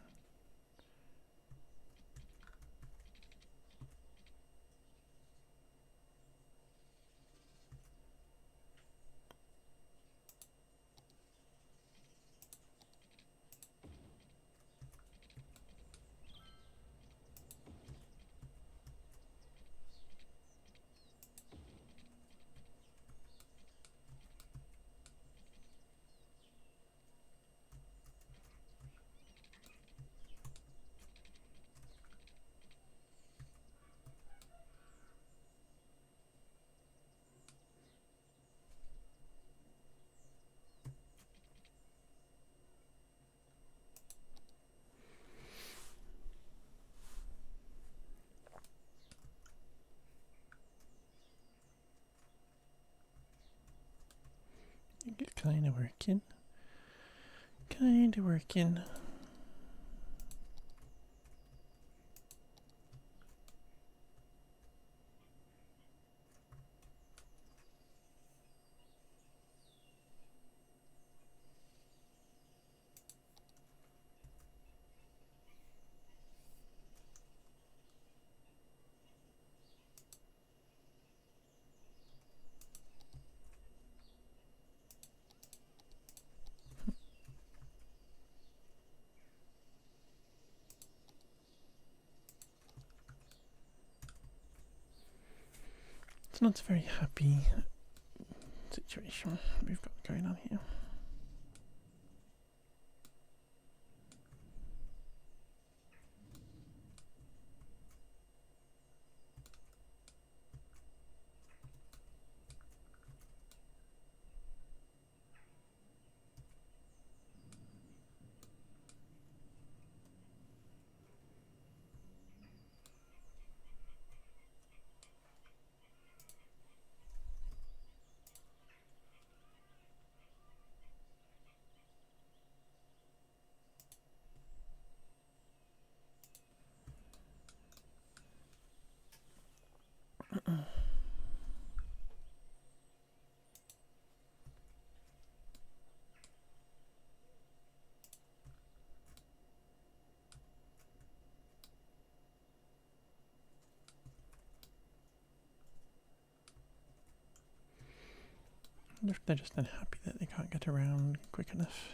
It's kind of working. Kind of working. It's not a very happy situation we've got going on here. wonder if they're just unhappy that they can't get around quick enough.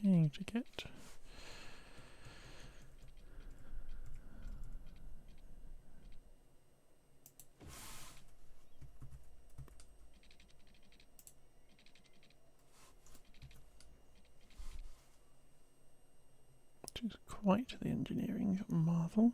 Trying to get which is quite the engineering marvel.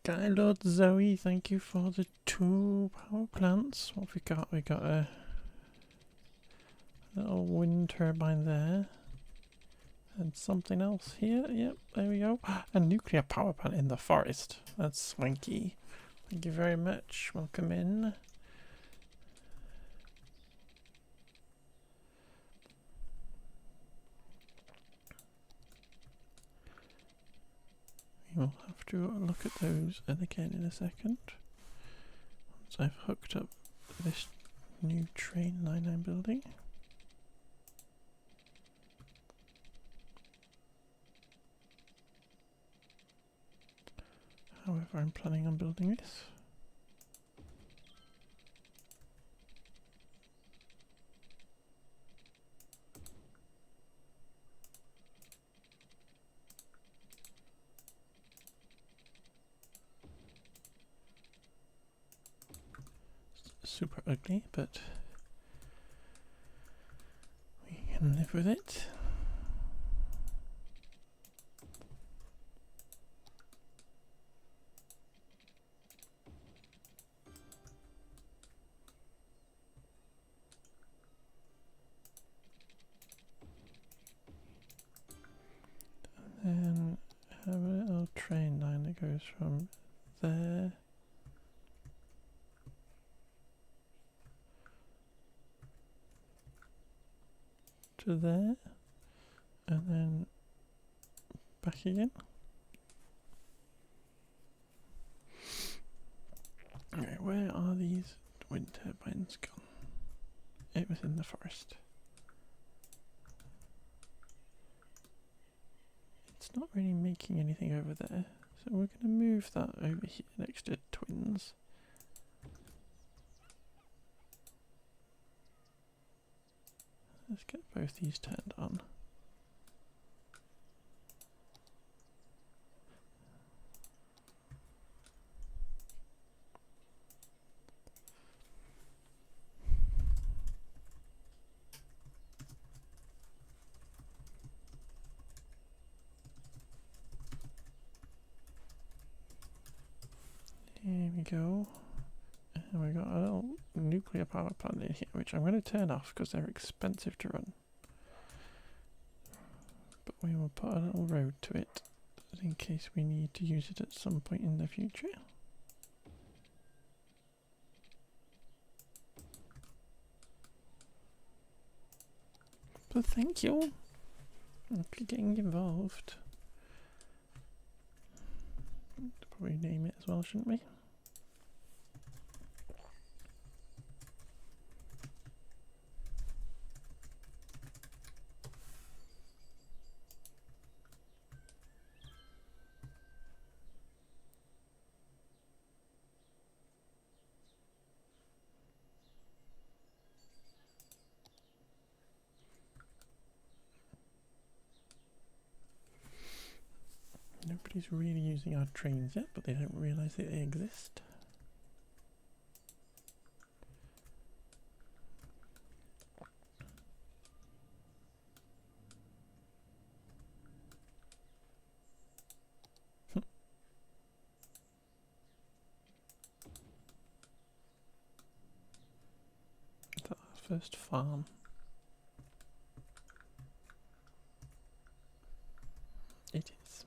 Skylord Zoe, thank you for the 2 power plants. What have we got? We got a little wind turbine there. And something else here. Yep, there we go. A nuclear power plant in the forest. That's swanky. Thank you very much. Welcome in. We'll have to look at those again in a second. Once I've hooked up this new train line I'm building. However, I'm planning on building this. Super ugly, but we can live with it. And then have a little train line that goes from there to there, and then back again. Okay, where are these wind turbines gone? It was in the forest. It's not really making anything over there, so we're going to move that over here next to twins. Let's get both these turned on. Here we go. And we got a little nuclear power plant in here, which I'm going to turn off because they're expensive to run. But we will put a little road to it in case we need to use it at some point in the future. But thank you for getting involved. Probably name it as well, shouldn't we? Nobody's really using our trains yet, but they don't realise that they exist. That's our first farm. It is.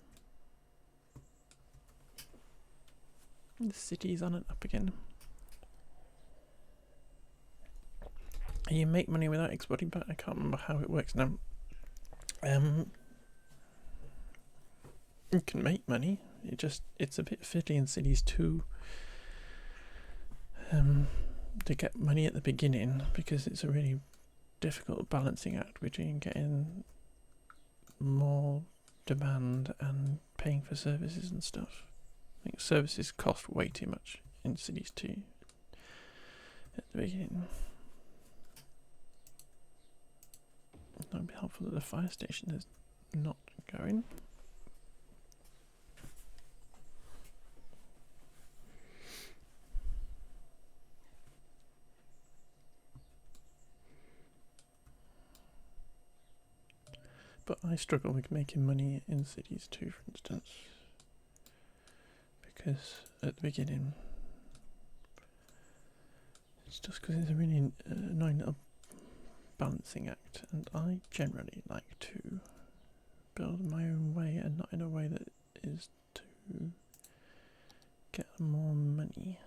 The city's on and up again. You make money without exporting back. I can't remember how it works now. You can make money. It's a bit fiddly in cities too. To get money at the beginning, because it's a really difficult balancing act between getting more demand and paying for services and stuff. I think services cost way too much in cities too at the beginning. It might be helpful that the fire station is not going. But I struggle with making money in cities too, for instance. because at the beginning it's just because it's a really annoying little balancing act, and I generally like to build my own way and not in a way that is to get more money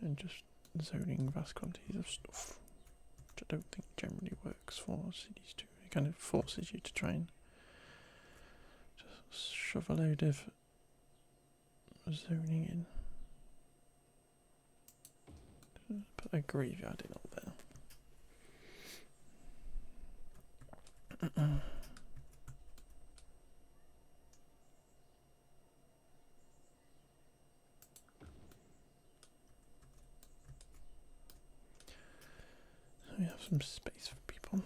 and just zoning vast quantities of stuff, which I don't think generally works for cities too. It kind of forces you to try and just shove a load of zoning in. Put a graveyard in up there. So we have some space for people.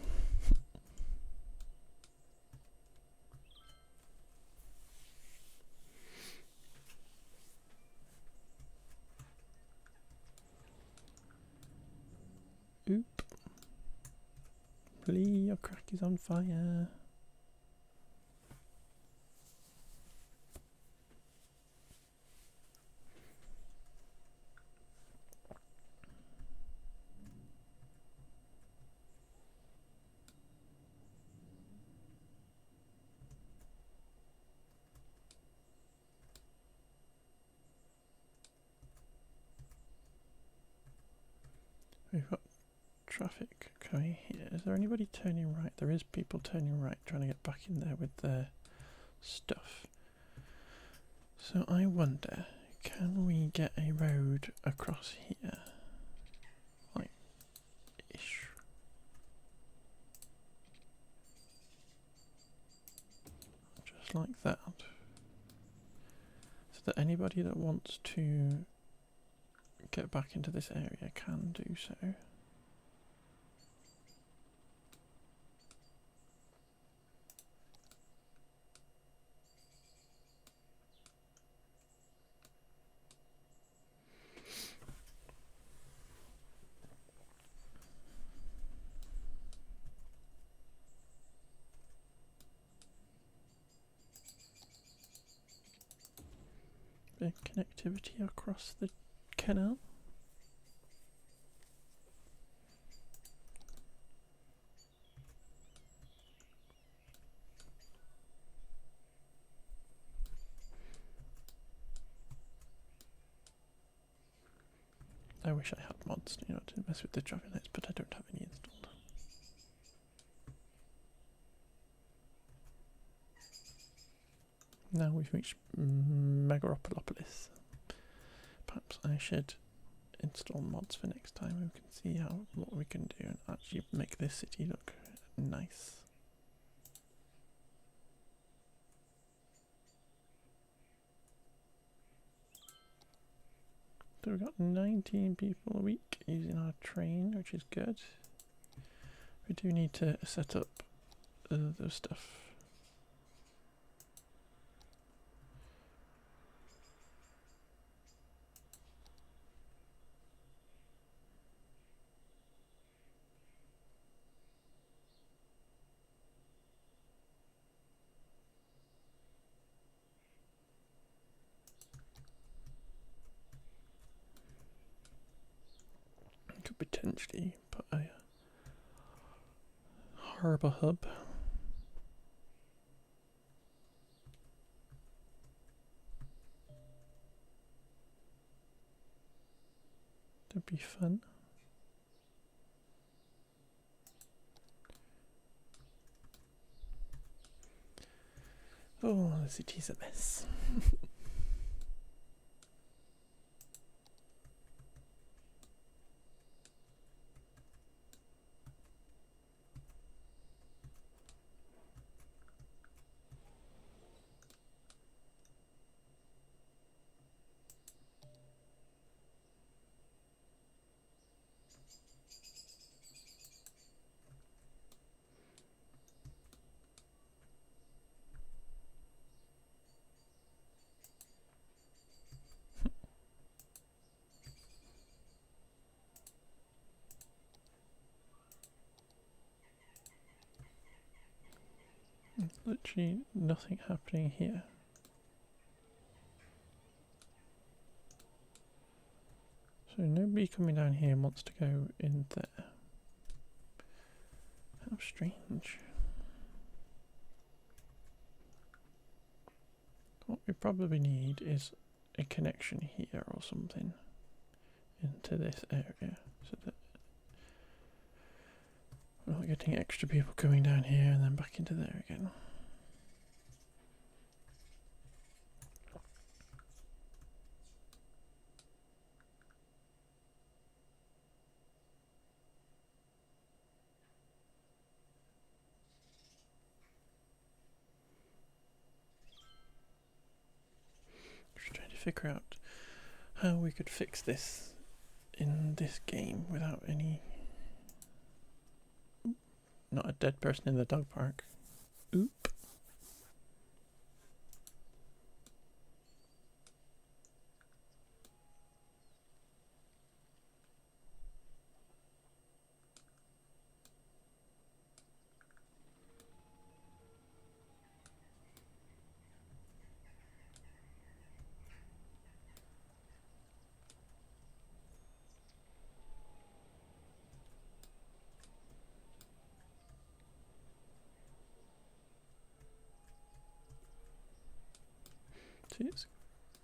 Oop. Lee, your crack is on fire. We've got traffic coming here. Is there anybody turning right? There is people turning right, trying to get back in there with their stuff. So I wonder, can we get a road across here? Like, ish. Just like that. So that anybody that wants to get back into this area can do so. Bit of connectivity across the canal. I wish I had mods, you know, to mess with the traffic lights, but I don't have any installed. Now we've reached Megaropolis. Perhaps I should install mods for next time, and we can see what we can do and actually make this city look nice. So we've got 19 people a week using our train, which is good. We do need to set up the stuff. Could potentially put a harbour hub. That'd be fun. Oh, the city's a mess. Literally nothing happening here. So nobody coming down here wants to go in there. How strange. What we probably need is a connection here or something into this area so that we're not getting extra people coming down here and then back into there again. Just trying to figure out how we could fix this in this game without any... Not a dead person in the dog park. Oop. See, it's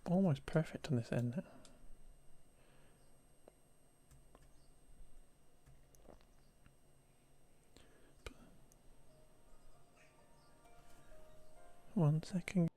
almost perfect on this end now. One second.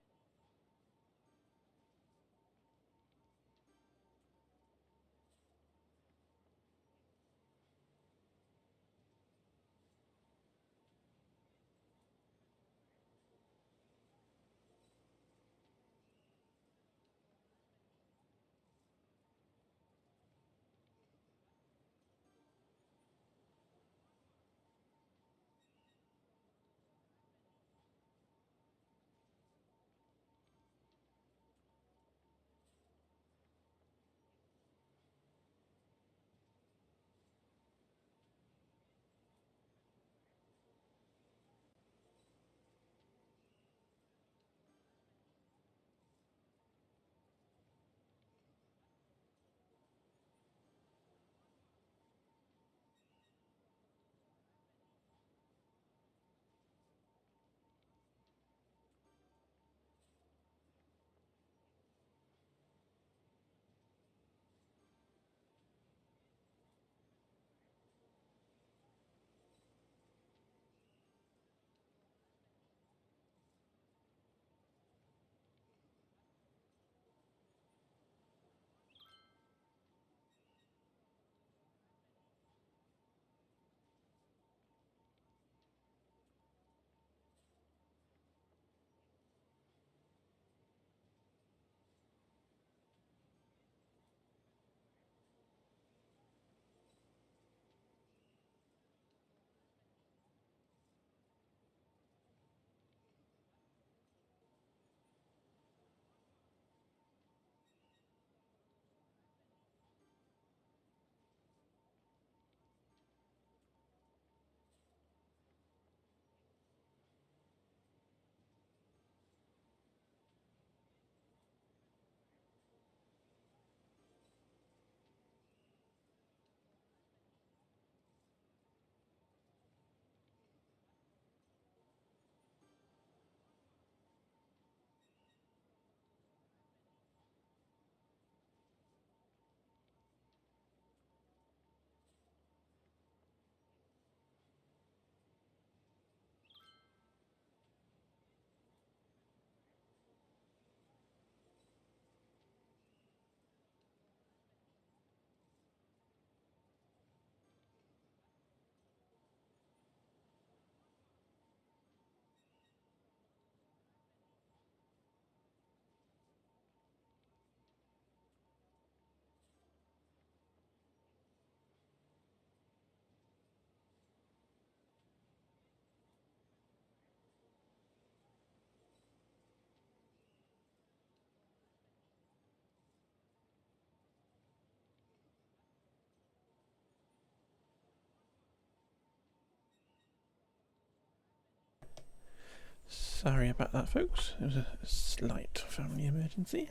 Sorry about that, folks. It was a slight family emergency.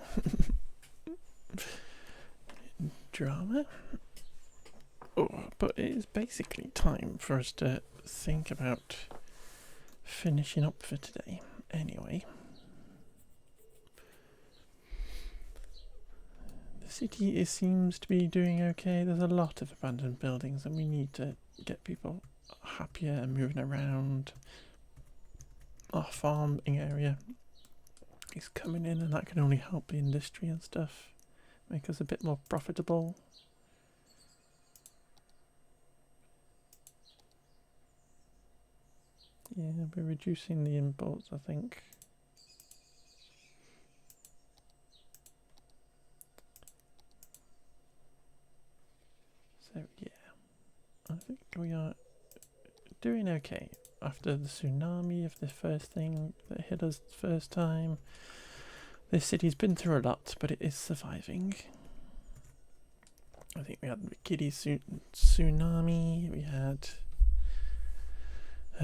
drama. Oh, but it is basically time for us to think about finishing up for today. Anyway, the city seems to be doing okay. There's a lot of abandoned buildings, and we need to get people happier and moving around. Our farming area is coming in, and that can only help the industry and stuff, make us a bit more profitable. Yeah, we're reducing the imports, I think. So yeah, I think we are doing okay. After the tsunami of the first thing that hit us the first time, this city's been through a lot, but it is surviving. I think we had the kiddie tsunami, we had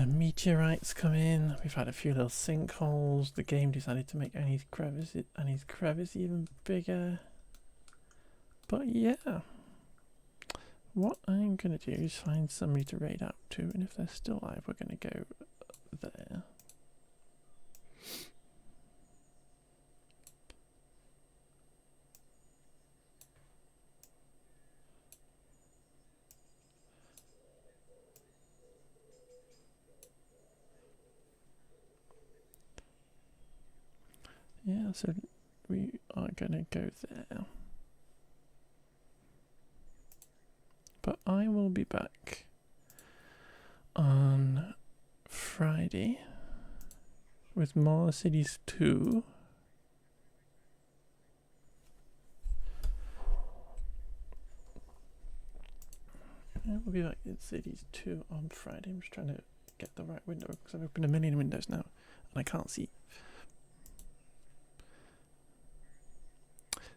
meteorites come in, we've had a few little sinkholes, the game decided to make Annie's crevice even bigger. But yeah, what I'm going to do is find somebody to raid out to, and if they're still alive, we're going to go there. Yeah, so we are going to go there. But I will be back on Friday with more Cities 2. I will be back in Cities 2 on Friday. I'm just trying to get the right window because I've opened a million windows now and I can't see.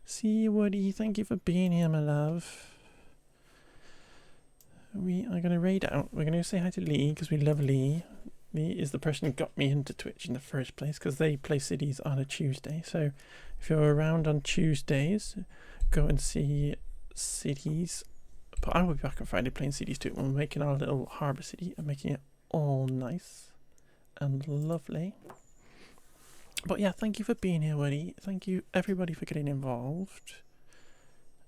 See, Woody, thank you for being here, my love. We are going to raid out. We're going to say hi to Lee because we love Lee. Lee is the person who got me into Twitch in the first place because they play cities on a Tuesday. So if you're around on Tuesdays, go and see cities. But I will be back on Friday playing cities too. We're making our little harbour city and making it all nice and lovely. But yeah, thank you for being here, Woody. Thank you everybody for getting involved.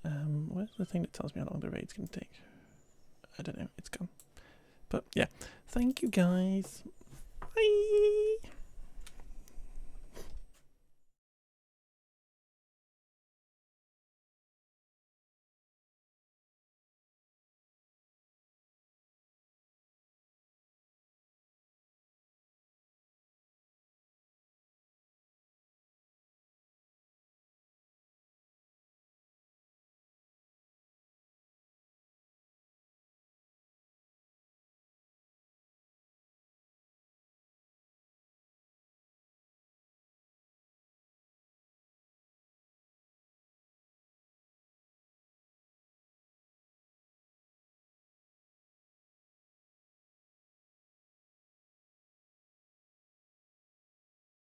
Where's the thing that tells me how long the raid's going to take? I don't know, it's gone. But yeah, thank you guys. Bye.